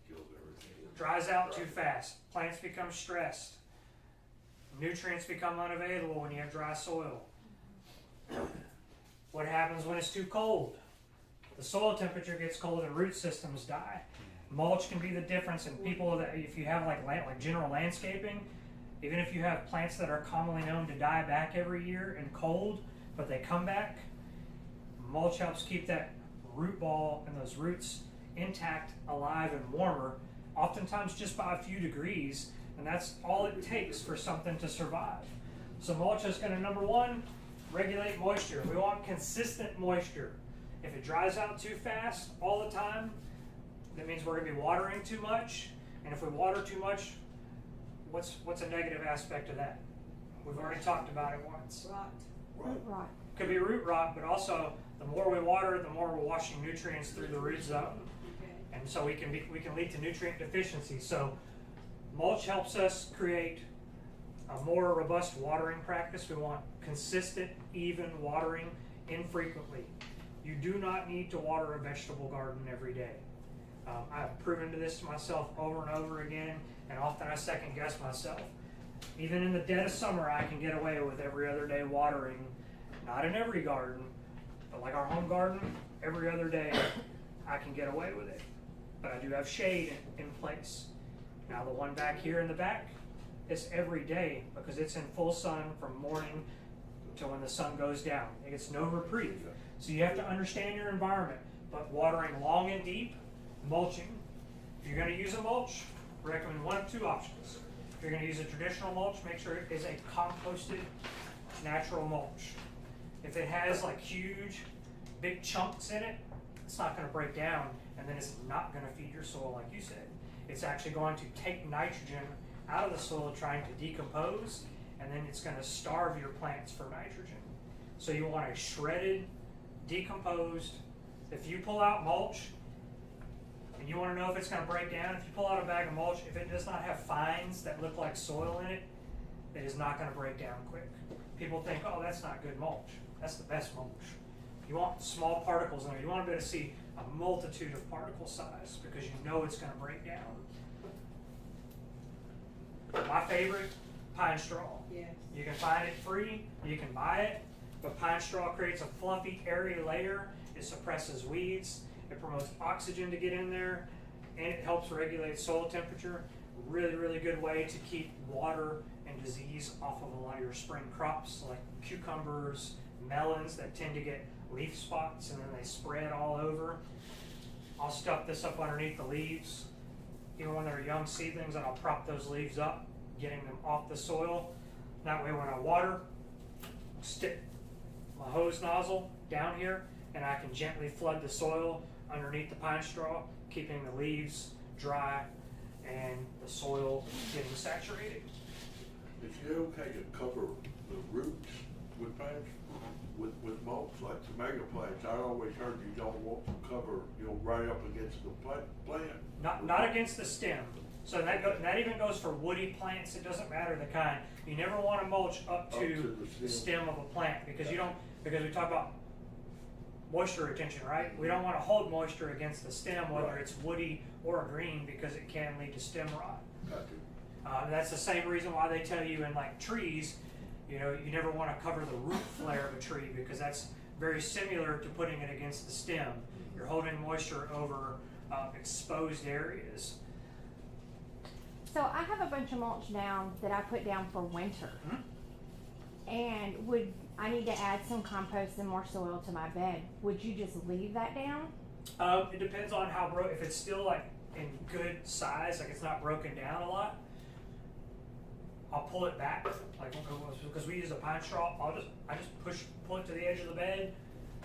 Kills everything. Dries out too fast. Plants become stressed. Nutrients become unavailable when you have dry soil. What happens when it's too cold? The soil temperature gets cold and root systems die. Mulch can be the difference in people that, if you have like general landscaping, even if you have plants that are commonly known to die back every year in cold, but they come back, mulch helps keep that root ball and those roots intact, alive, and warmer, oftentimes just by a few degrees, and that's all it takes for something to survive. So mulch is going to, number one, regulate moisture. We want consistent moisture. If it dries out too fast all the time, that means we're going to be watering too much, and if we water too much, what's a negative aspect of that? We've already talked about it once. Right. Could be root rot, but also the more we water, the more we're washing nutrients through the root zone, and so we can lead to nutrient deficiency. So mulch helps us create a more robust watering practice. We want consistent, even watering infrequently. You do not need to water a vegetable garden every day. I've proven this to myself over and over again, and often I second guess myself. Even in the dead of summer, I can get away with every other day watering. Not in every garden, but like our home garden, every other day I can get away with it. But I do have shade in place. Now the one back here in the back, it's every day because it's in full sun from morning to when the sun goes down. It gets no reprieve. So you have to understand your environment. But watering long and deep, mulching. If you're going to use a mulch, I recommend one of two options. If you're going to use a traditional mulch, make sure it is a composted natural mulch. If it has like huge, big chunks in it, it's not going to break down, and then it's not going to feed your soil like you said. It's actually going to take nitrogen out of the soil trying to decompose, and then it's going to starve your plants for nitrogen. So you want a shredded, decomposed. If you pull out mulch, and you want to know if it's going to break down, if you pull out a bag of mulch, if it does not have fines that look like soil in it, it is not going to break down quick. People think, oh, that's not good mulch. That's the best mulch. You want small particles in there. You want to be able to see a multitude of particle size because you know it's going to break down. My favorite, pine straw. Yes. You can find it free, you can buy it, but pine straw creates a fluffy, airy layer. It suppresses weeds, it promotes oxygen to get in there, and it helps regulate soil temperature. Really, really good way to keep water and disease off of a lot of your spring crops like cucumbers, melons that tend to get leaf spots and then they spread all over. I'll stuff this up underneath the leaves, even when they're young seedlings, and I'll prop those leaves up, getting them off the soil. That way when I water, I'll stick my hose nozzle down here and I can gently flood the soil underneath the pine straw, keeping the leaves dry and the soil getting saturated. Is it okay to cover the roots with plants, with mulch, like tomato plants? I always heard you don't want to cover, right up against the plant. Not against the stem. So that even goes for woody plants. It doesn't matter the kind. You never want to mulch up to the stem of a plant because we talk about moisture retention, right? We don't want to hold moisture against the stem, whether it's woody or green, because it can lead to stem rot. Gotcha. That's the same reason why they tell you in like trees, you never want to cover the root flare of a tree because that's very similar to putting it against the stem. You're holding moisture over exposed areas. So I have a bunch of mulch down that I put down for winter. And would I need to add some compost and more soil to my bed? Would you just leave that down? It depends on how if it's still like in good size, like it's not broken down a lot, I'll pull it back, like because we use a pine straw. I just pull it to the edge of the bed,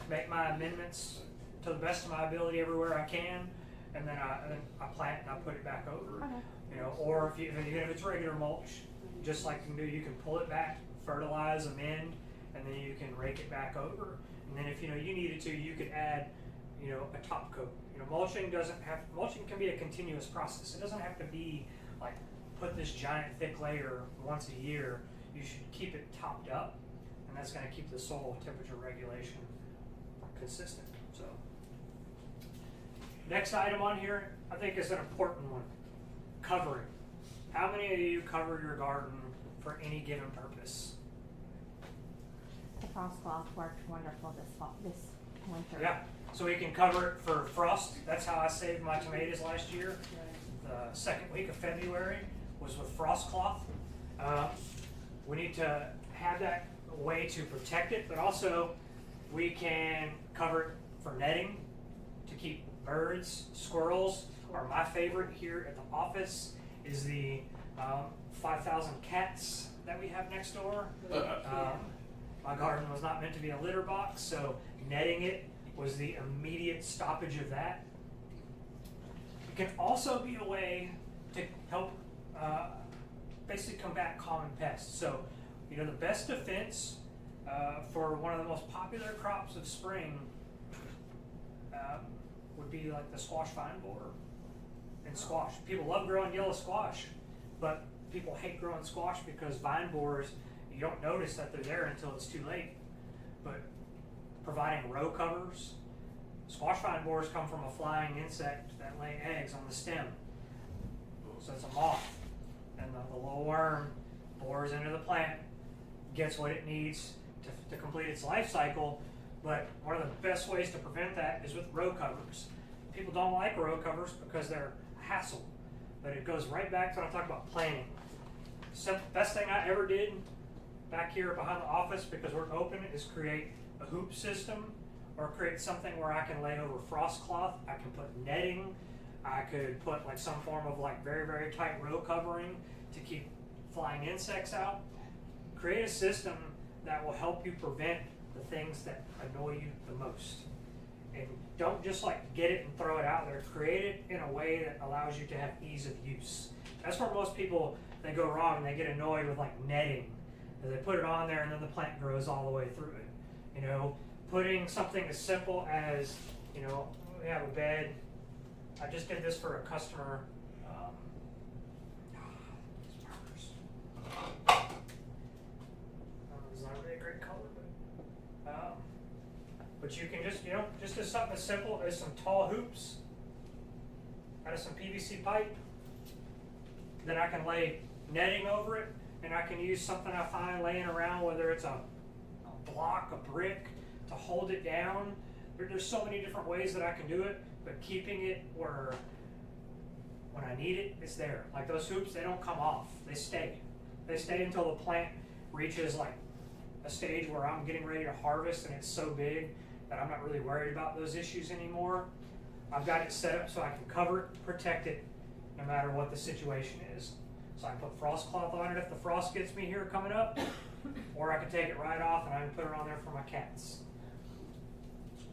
make my amendments to the best of my ability everywhere I can, and then I plant and I put it back over. Okay. Or if it's regular mulch, just like you can do, you can pull it back, fertilize, amend, and then you can rake it back over. And then if you needed to, you could add a top coat. Mulching can be a continuous process. It doesn't have to be like put this giant thick layer once a year. You should keep it topped up, and that's going to keep the soil temperature regulation consistent. So, next item on here, I think is an important one. Covering. How many of you cover your garden for any given purpose? The frost cloth worked wonderful this winter. Yeah, so we can cover it for frost. That's how I saved my tomatoes last year. The second week of February was with frost cloth. We need to have that way to protect it, but also we can cover it for netting to keep birds, squirrels, or my favorite here at the office is the 5,000 cats that we have next door. My garden was not meant to be a litter box, so netting it was the immediate stoppage of that. It can also be a way to help basically combat common pests. So, you know, the best defense for one of the most popular crops of spring would be like the squash vine borer and squash. People love growing yellow squash, but people hate growing squash because vine borers, you don't notice that they're there until it's too late. But providing row covers, squash vine borers come from a flying insect that lay eggs on the stem. So it's a moth, and the little worm bores into the plant, gets what it needs to complete its life cycle. But one of the best ways to prevent that is with row covers. People don't like row covers because they're a hassle, but it goes right back to what I talked about planning. Best thing I ever did back here behind the office, because we're open, is create a hoop system or create something where I can lay over frost cloth. I can put netting. I could put like some form of like very, very tight row covering to keep flying insects out. Create a system that will help you prevent the things that annoy you the most. And don't just like get it and throw it out there. Create it in a way that allows you to have ease of use. That's where most people, they go wrong and they get annoyed with like netting. They put it on there and then the plant grows all the way through it. You know, putting something as simple as, you know, we have a bed. I just did this for a customer. These markers. It's not really a great color, but you can just, you know, just do something as simple as some tall hoops out of some PVC pipe. Then I can lay netting over it, and I can use something I find laying around, whether it's a block, a brick, to hold it down. There's so many different ways that I can do it, but keeping it where when I need it, it's there. Like those hoops, they don't come off. They stay. They stay until the plant reaches like a stage where I'm getting ready to harvest and it's so big that I'm not really worried about those issues anymore. I've got it set up so I can cover it, protect it, no matter what the situation is. So I can put frost cloth on it if the frost gets me here coming up, or I can take it right off and I can put it on there for my cats.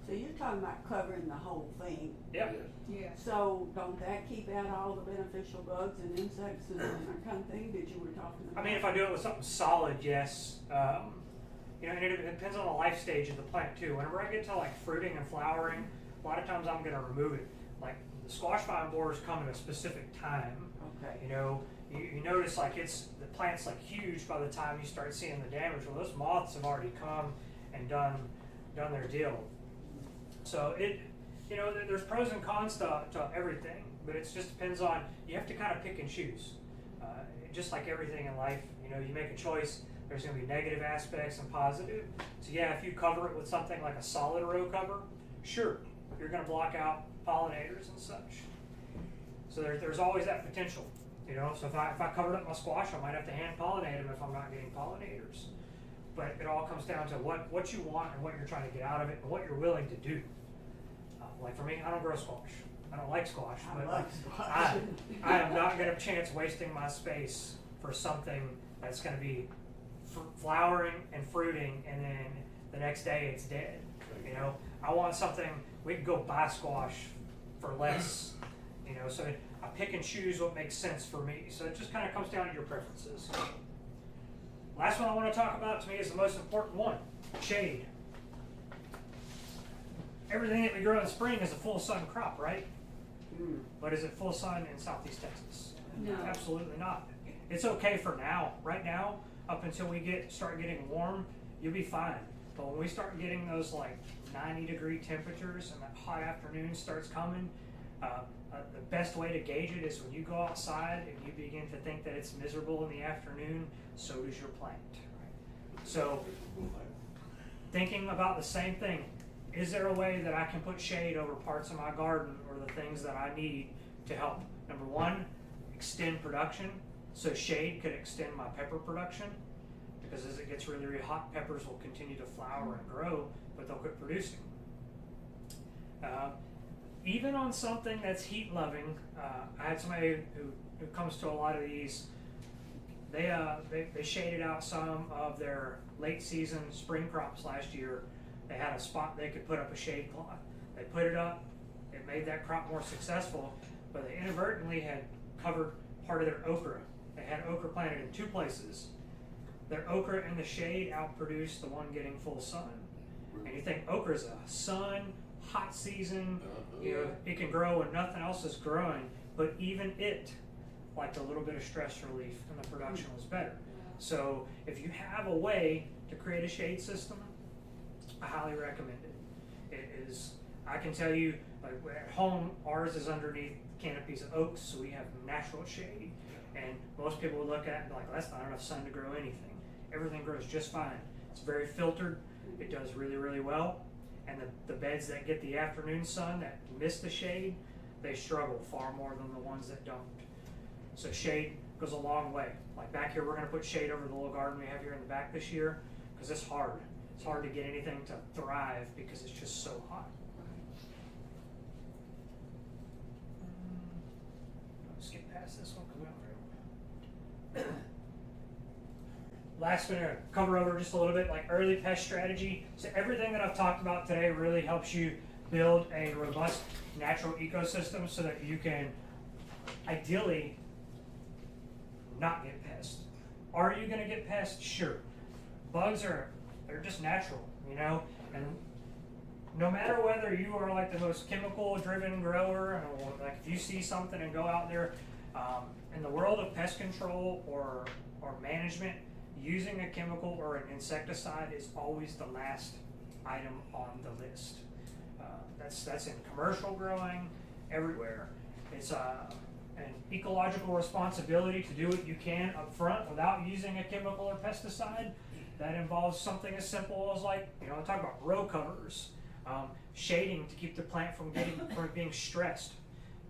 So you're talking about covering the whole thing. Yep. Yeah. So don't that keep out all the beneficial bugs and insects and that kind of thing that you were talking about? I mean, if I do it with something solid, yes. You know, and it depends on the life stage of the plant too. Whenever I get to like fruiting and flowering, a lot of times I'm going to remove it. Like the squash vine borers come at a specific time. Okay. You know, you notice like the plant's like huge by the time you start seeing the damage. Well, those moths have already come and done their deal. So you know, there's pros and cons to everything, but it just depends on, you have to kind of pick and choose. Just like everything in life, you know, you make a choice, there's going to be negative aspects and positive. So yeah, if you cover it with something like a solid row cover, sure, you're going to block out pollinators and such. So there's always that potential, you know. So if I covered up my squash, I might have to hand pollinate them if I'm not getting pollinators. But it all comes down to what you want and what you're trying to get out of it and what you're willing to do. Like for me, I don't grow squash. I don't like squash, I but like squash. I am not going to chance wasting my space for something that's going to be flowering and fruiting, and then the next day it's dead. You know, I want something, we can go buy squash for less. You know, so I pick and choose what makes sense for me. So it just kind of comes down to your preferences. Last one I want to talk about, to me, is the most important one: shade. Everything that we grow in spring is a full sun crop, right? But is it full sun in Southeast Texas? No. Absolutely not. It's okay for now. Right now, up until we start getting warm, you'll be fine. But when we start getting those like 90-degree temperatures and that hot afternoon starts coming, the best way to gauge it is when you go outside and you begin to think that it's miserable in the afternoon, so does your plant. So, thinking about the same thing, is there a way that I can put shade over parts of my garden or the things that I need to help? Number one, extend production. So shade could extend my pepper production, because as it gets really, really hot, peppers will continue to flower and grow, but they'll quit producing. Even on something that's heat loving, I had somebody who comes to a lot of these. They shaded out some of their late season spring crops last year. They had a spot they could put up a shade cloth. They put it up. It made that crop more successful, but they inadvertently had covered part of their okra. They had okra planted in two places. Their okra in the shade outproduced the one getting full sun. And you think okra's a sun, hot season, you know, it can grow when nothing else is growing, but even it liked a little bit of stress relief and the production was better. So if you have a way to create a shade system, I highly recommend it. It is, I can tell you, like at home, ours is underneath canopies of oaks, so we have natural shade. And most people would look at it and be like, well, that's not enough sun to grow anything. Everything grows just fine. It's very filtered. It does really, really well. And the beds that get the afternoon sun, that miss the shade, they struggle far more than the ones that don't. So shade goes a long way. Like back here, we're going to put shade over the little garden we have here in the back this year, because it's hard. It's hard to get anything to thrive because it's just so hot. Let's get past this one because we don't. Last, we're going to cover over just a little bit like early pest strategy. So everything that I've talked about today really helps you build a robust natural ecosystem so that you can ideally not get pests. Are you going to get pests? Sure. Bugs they're just natural, you know, and no matter whether you are like the most chemical driven grower, or like if you see something and go out there, in the world of pest control or management, using a chemical or an insecticide is always the last item on the list. That's in commercial growing, everywhere. It's an ecological responsibility to do what you can up front without using a chemical or pesticide. That involves something as simple as like, you know, I talk about row covers, shading to keep the plant from being stressed.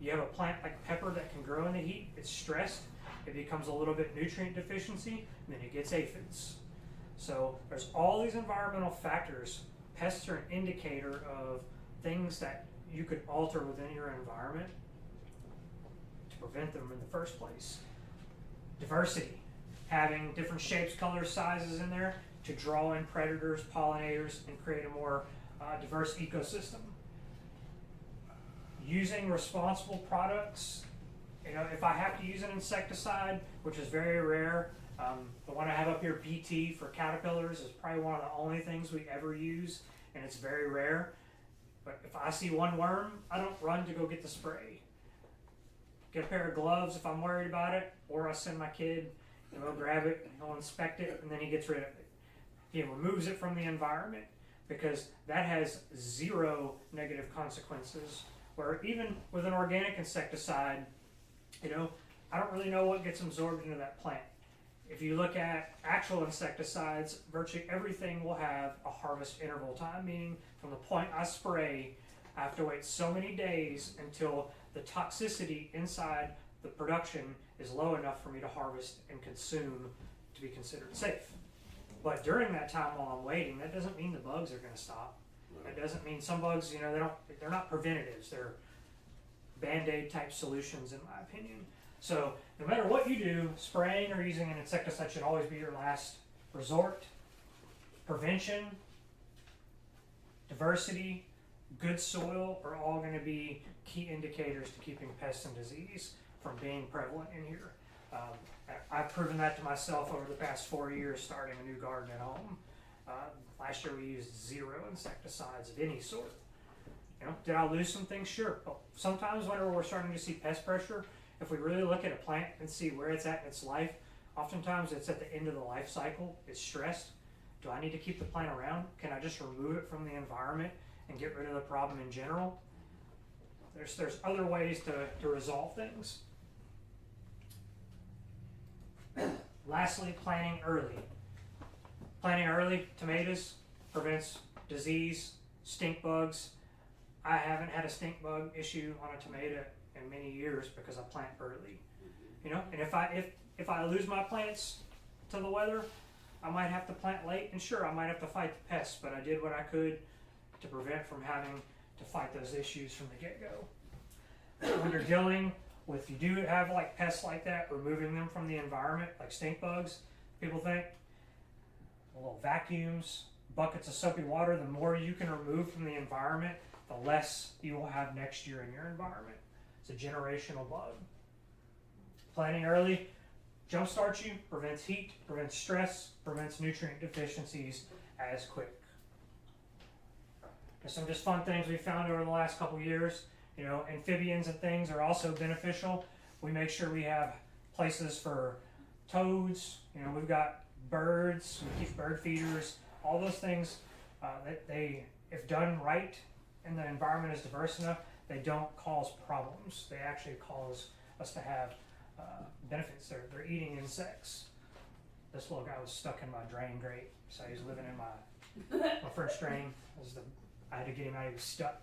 You have a plant like pepper that can grow in the heat, it's stressed, it becomes a little bit nutrient deficiency, and then it gets aphids. So there's all these environmental factors. Pests are an indicator of things that you could alter within your environment to prevent them in the first place. Diversity, having different shapes, colors, sizes in there to draw in predators, pollinators, and create a more diverse ecosystem. Using responsible products. You know, if I have to use an insecticide, which is very rare, the one I have up here, BT for caterpillars, is probably one of the only things we ever use, and it's very rare. But if I see one worm, I don't run to go get the spray. Get a pair of gloves if I'm worried about it, or I send my kid and he'll grab it, and he'll inspect it, and then he gets rid of it. He removes it from the environment because that has zero negative consequences. Where even with an organic insecticide, you know, I don't really know what gets absorbed into that plant. If you look at actual insecticides, virtually everything will have a harvest interval time, meaning from the point I spray, I have to wait so many days until the toxicity inside the production is low enough for me to harvest and consume to be considered safe. But during that time while I'm waiting, that doesn't mean the bugs are going to stop. That doesn't mean some bugs, you know, they're not preventatives. They're Band-Aid type solutions in my opinion. So no matter what you do, spraying or using an insecticide should always be your last resort. Prevention, diversity, good soil are all going to be key indicators to keeping pests and disease from being prevalent in here. I've proven that to myself over the past 4 years starting a new garden at home. Last year we used 0 insecticides of any sort. You know, did I lose some things? Sure. But sometimes whenever we're starting to see pest pressure if we really look at a plant and see where it's at in its life, oftentimes it's at the end of the life cycle. It's stressed. Do I need to keep the plant around? Can I just remove it from the environment and get rid of the problem in general? There's other ways to resolve things. Lastly, planting early. Planting early tomatoes prevents disease, stink bugs. I haven't had a stink bug issue on a tomato in many years because I plant early. You know, and if I lose my plants to the weather, I might have to plant late, and sure, I might have to fight the pests, but I did what I could to prevent from having to fight those issues from the get-go. When you're dealing with, you do have like pests like that, removing them from the environment, like stink bugs, people think little vacuums, buckets of soapy water, the more you can remove from the environment, the less you will have next year in your environment. It's a generational bug. Planting early jumpstarts you, prevents heat, prevents stress, prevents nutrient deficiencies as quick. There's some just fun things we found over the last couple of years. You know, amphibians and things are also beneficial. We make sure we have places for toads. You know, we've got birds, we keep bird feeders, all those things that they, if done right and the environment is diverse enough, they don't cause problems. They actually cause us to have benefits. They're eating insects. This little guy was stuck in my drain grate, so he's living in my French drain. I had to get him out, he was stuck.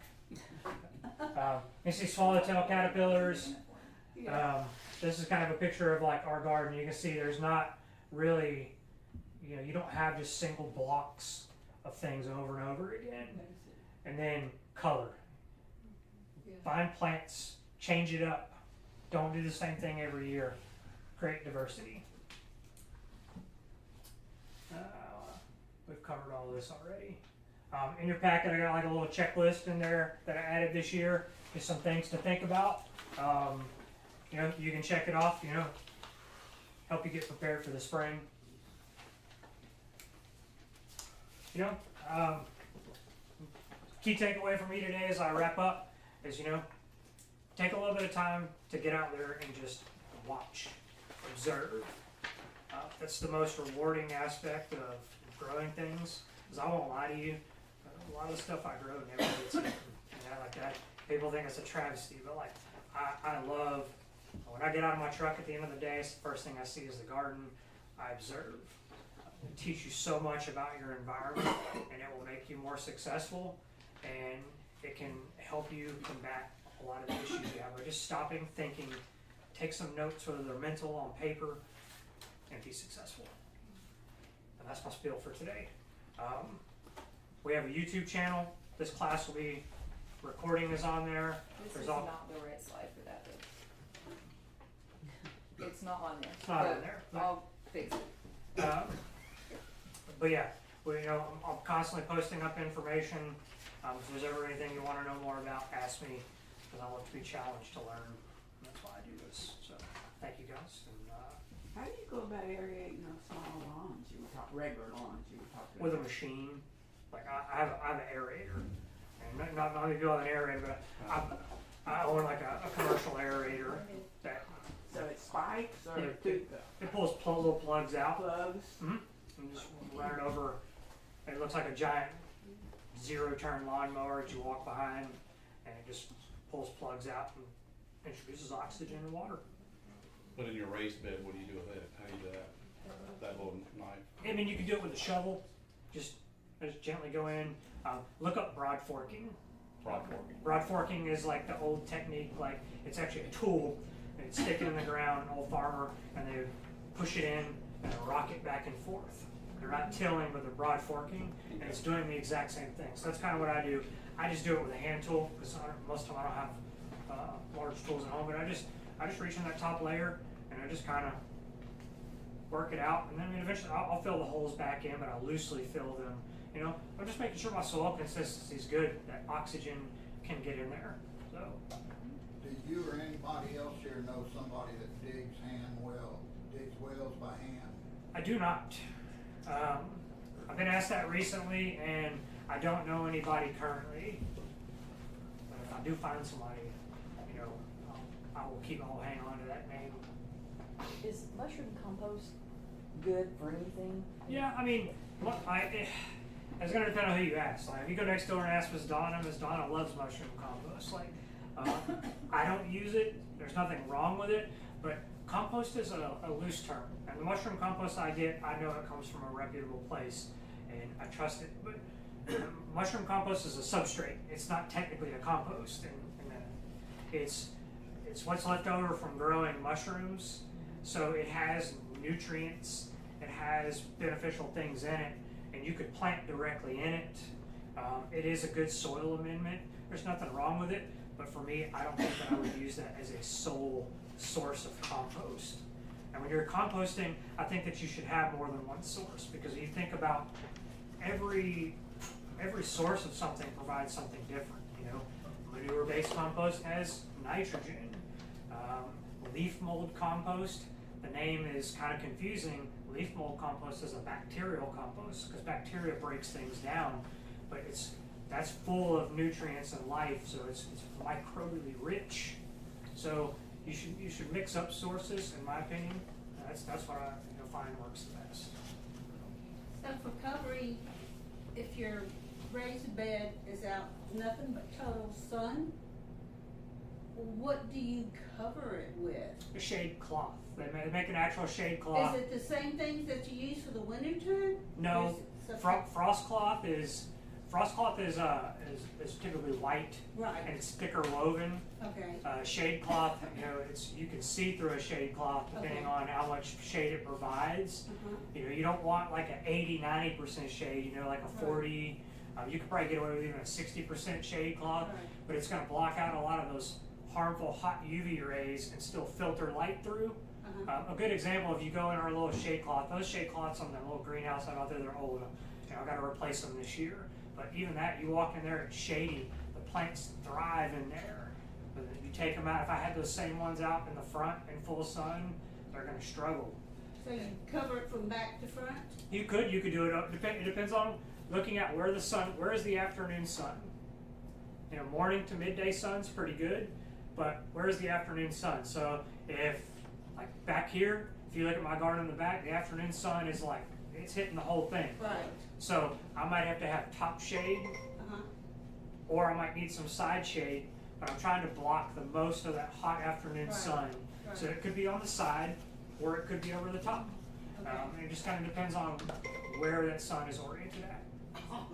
You see swallowtail caterpillars. This is kind of a picture of like our garden. You can see there's not really, you know, you don't have just single blocks of things over and over again. And then color. Find plants, change it up. Don't do the same thing every year. Create diversity. We've covered all this already. In your packet, I got like a little checklist in there that I added this year. Just some things to think about. You know, you can check it off. You know, help you get prepared for the spring. You know, key takeaway for me today as I wrap up is, you know, take a little bit of time to get out there and just watch, observe. That's the most rewarding aspect of growing things. Because I won't lie to you, a lot of the stuff I grow never gets eaten. You know, like that. People think it's a travesty, but like I love, when I get out of my truck at the end of the day, it's the first thing I see is the garden. I observe. It teach you so much about your environment, and it will make you more successful, and it can help you combat a lot of the issues you have by just stopping, thinking, take some notes, whether they're mental, on paper, and be successful. And that's my spiel for today. We have a YouTube channel. This class will be, recording is on there. This is not the right slide for that though. It's not on there. It's not on there. I'll fix it. But yeah, you know, I'm constantly posting up information. If there's ever anything you want to know more about, ask me, because I love to be challenged to learn. And that's why I do this. So thank you guys. And, How do you go about aerating those small lawns? You were talking regular lawns. You were talking with a machine, like I have an aerator, and not many people have an aerator, but I own like a commercial aerator that So it spikes or Yeah, it pulls little plugs out. plugs? And just run it over. It looks like a giant zero-turn lawnmower that you walk behind, and it just pulls plugs out and introduces oxygen and water. But in your raised bed, what do you do with it? How do you do that? That little knife? I mean, you can do it with a shovel. Just gently go in. Look up broad forking. Broad forking. Broad forking is like the old technique. Like, it's actually a tool. They'd stick it in the ground, an old farmer, and they would push it in and rock it back and forth. They're not tilling, but they're broad forking, and it's doing the exact same thing. So that's kind of what I do. I just do it with a hand tool, because most of the time I don't have large tools at home, but I just reach in that top layer, and I just kind of work it out, and then eventually I'll fill the holes back in, but I'll loosely fill them. You know, I'm just making sure my soil consistency is good, that oxygen can get in there. So. Do you or anybody else here know somebody that digs wells by hand? I do not. I've been asked that recently, and I don't know anybody currently. But if I do find somebody, you know, I will I'll hang on to that name. Is mushroom compost good for anything? Yeah, I mean, it's gonna depend on who you ask. Like, if you go next door and ask Miss Donna loves mushroom compost. Like, I don't use it. There's nothing wrong with it, but compost is a loose term. And the mushroom compost I get, I know it comes from a reputable place, and I trust it. But mushroom compost is a substrate. It's not technically a compost, and it's what's left over from growing mushrooms. So it has nutrients, it has beneficial things in it, and you could plant directly in it. It is a good soil amendment. There's nothing wrong with it, but for me, I don't think that I would use that as a sole source of compost. And when you're composting, I think that you should have more than one source, because if you think about every source of something provides something different. You know, manure-based compost has nitrogen. Leaf mold compost, the name is kind of confusing. Leaf mold compost is a bacterial compost because bacteria breaks things down, but that's full of nutrients and life, so it's microbially rich. So you should mix up sources, in my opinion. That's what I find works the best. So for covering, if your raised bed is out nothing but total sun, what do you cover it with? A shade cloth. They make an actual shade cloth. Is it the same things that you use for the winter time? No, Or is it something- frost cloth is typically white, Right. and it's thicker woven. Okay. Shade cloth, you can see through a shade cloth depending Okay. on how much shade it provides. Uh-huh. You don't want like an 80-90% shade. Like a 40. You could probably get away with even a 60% shade cloth, Right. but it's going to block out a lot of those harmful hot UV rays and still filter light through. Uh-huh. A good example, if you go in our little shade cloth, those shade cloths on the little greenhouse out there, they're old. I got to replace them this year. But even that, you walk in there, it's shady. The plants thrive in there. But if you take them out, if I had those same ones out in the front in full sun, they're going to struggle. So you cover it from back to front? You could do it. It depends on looking at where is the afternoon sun. Morning to midday sun's pretty good, but where's the afternoon sun? So if, like back here, if you look at my garden in the back, the afternoon sun is like, it's hitting the whole thing. Right. So I might have to have top shade, Uh-huh. or I might need some side shade, but I'm trying to block the most of that hot afternoon Right. sun. Right. So it could be on the side, or it could be over the top. Okay. It just kind of depends on where that sun is oriented at.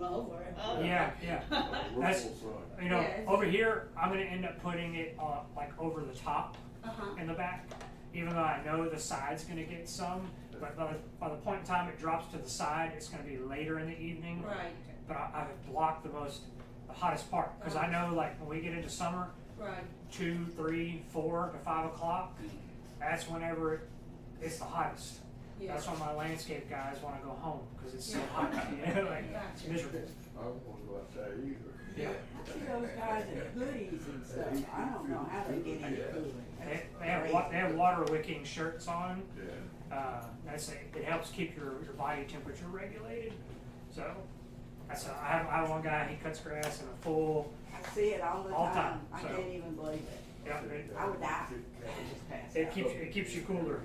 Over it. Yeah. That's, Yeah, it's- over here, I'm gonna end up putting it like over the top Uh-huh. in the back, even though I know the side's gonna get some, but by the point in time it drops to the side, it's gonna be later in the evening. Right. But I've blocked the hottest part, because I know like when we get into summer, Right. 2, 3, 4 to 5 o'clock, that's whenever it's the hottest. Yeah. That's when my landscape guys wanna go home, because it's so Yeah. hot, like, it's Gotcha. miserable. I don't wanna go outside either. Yeah. I see those guys in hoodies and stuff, I don't know how they get any cooling. They have water wicking shirts on. Yeah. It helps keep your body temperature regulated. So I have one guy, he cuts grass in a full. I see it all the All the time, time, I so- can't even believe it. Yeah, I would die, just pass it out. keeps you cooler.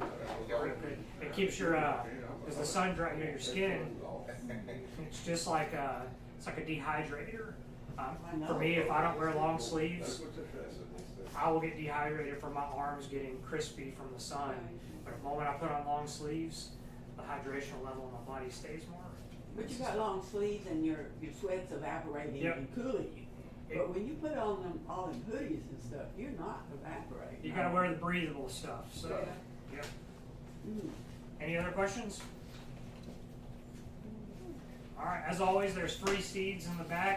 It keeps your because the sun dry your skin. It's just like it's like a dehydrator. For me, if I don't wear long sleeves, I will get dehydrated from my arms getting crispy from the sun. But the moment I put on long sleeves, the hydration level in my body stays more. But you got long sleeves and your sweat's evaporating Yep. and cooling you. But when you put on them, all them hoodies and stuff, you're not evaporating. You gotta wear the breathable stuff, so, yeah. Mm. Any other questions? All right, as always, there's free seeds in the back.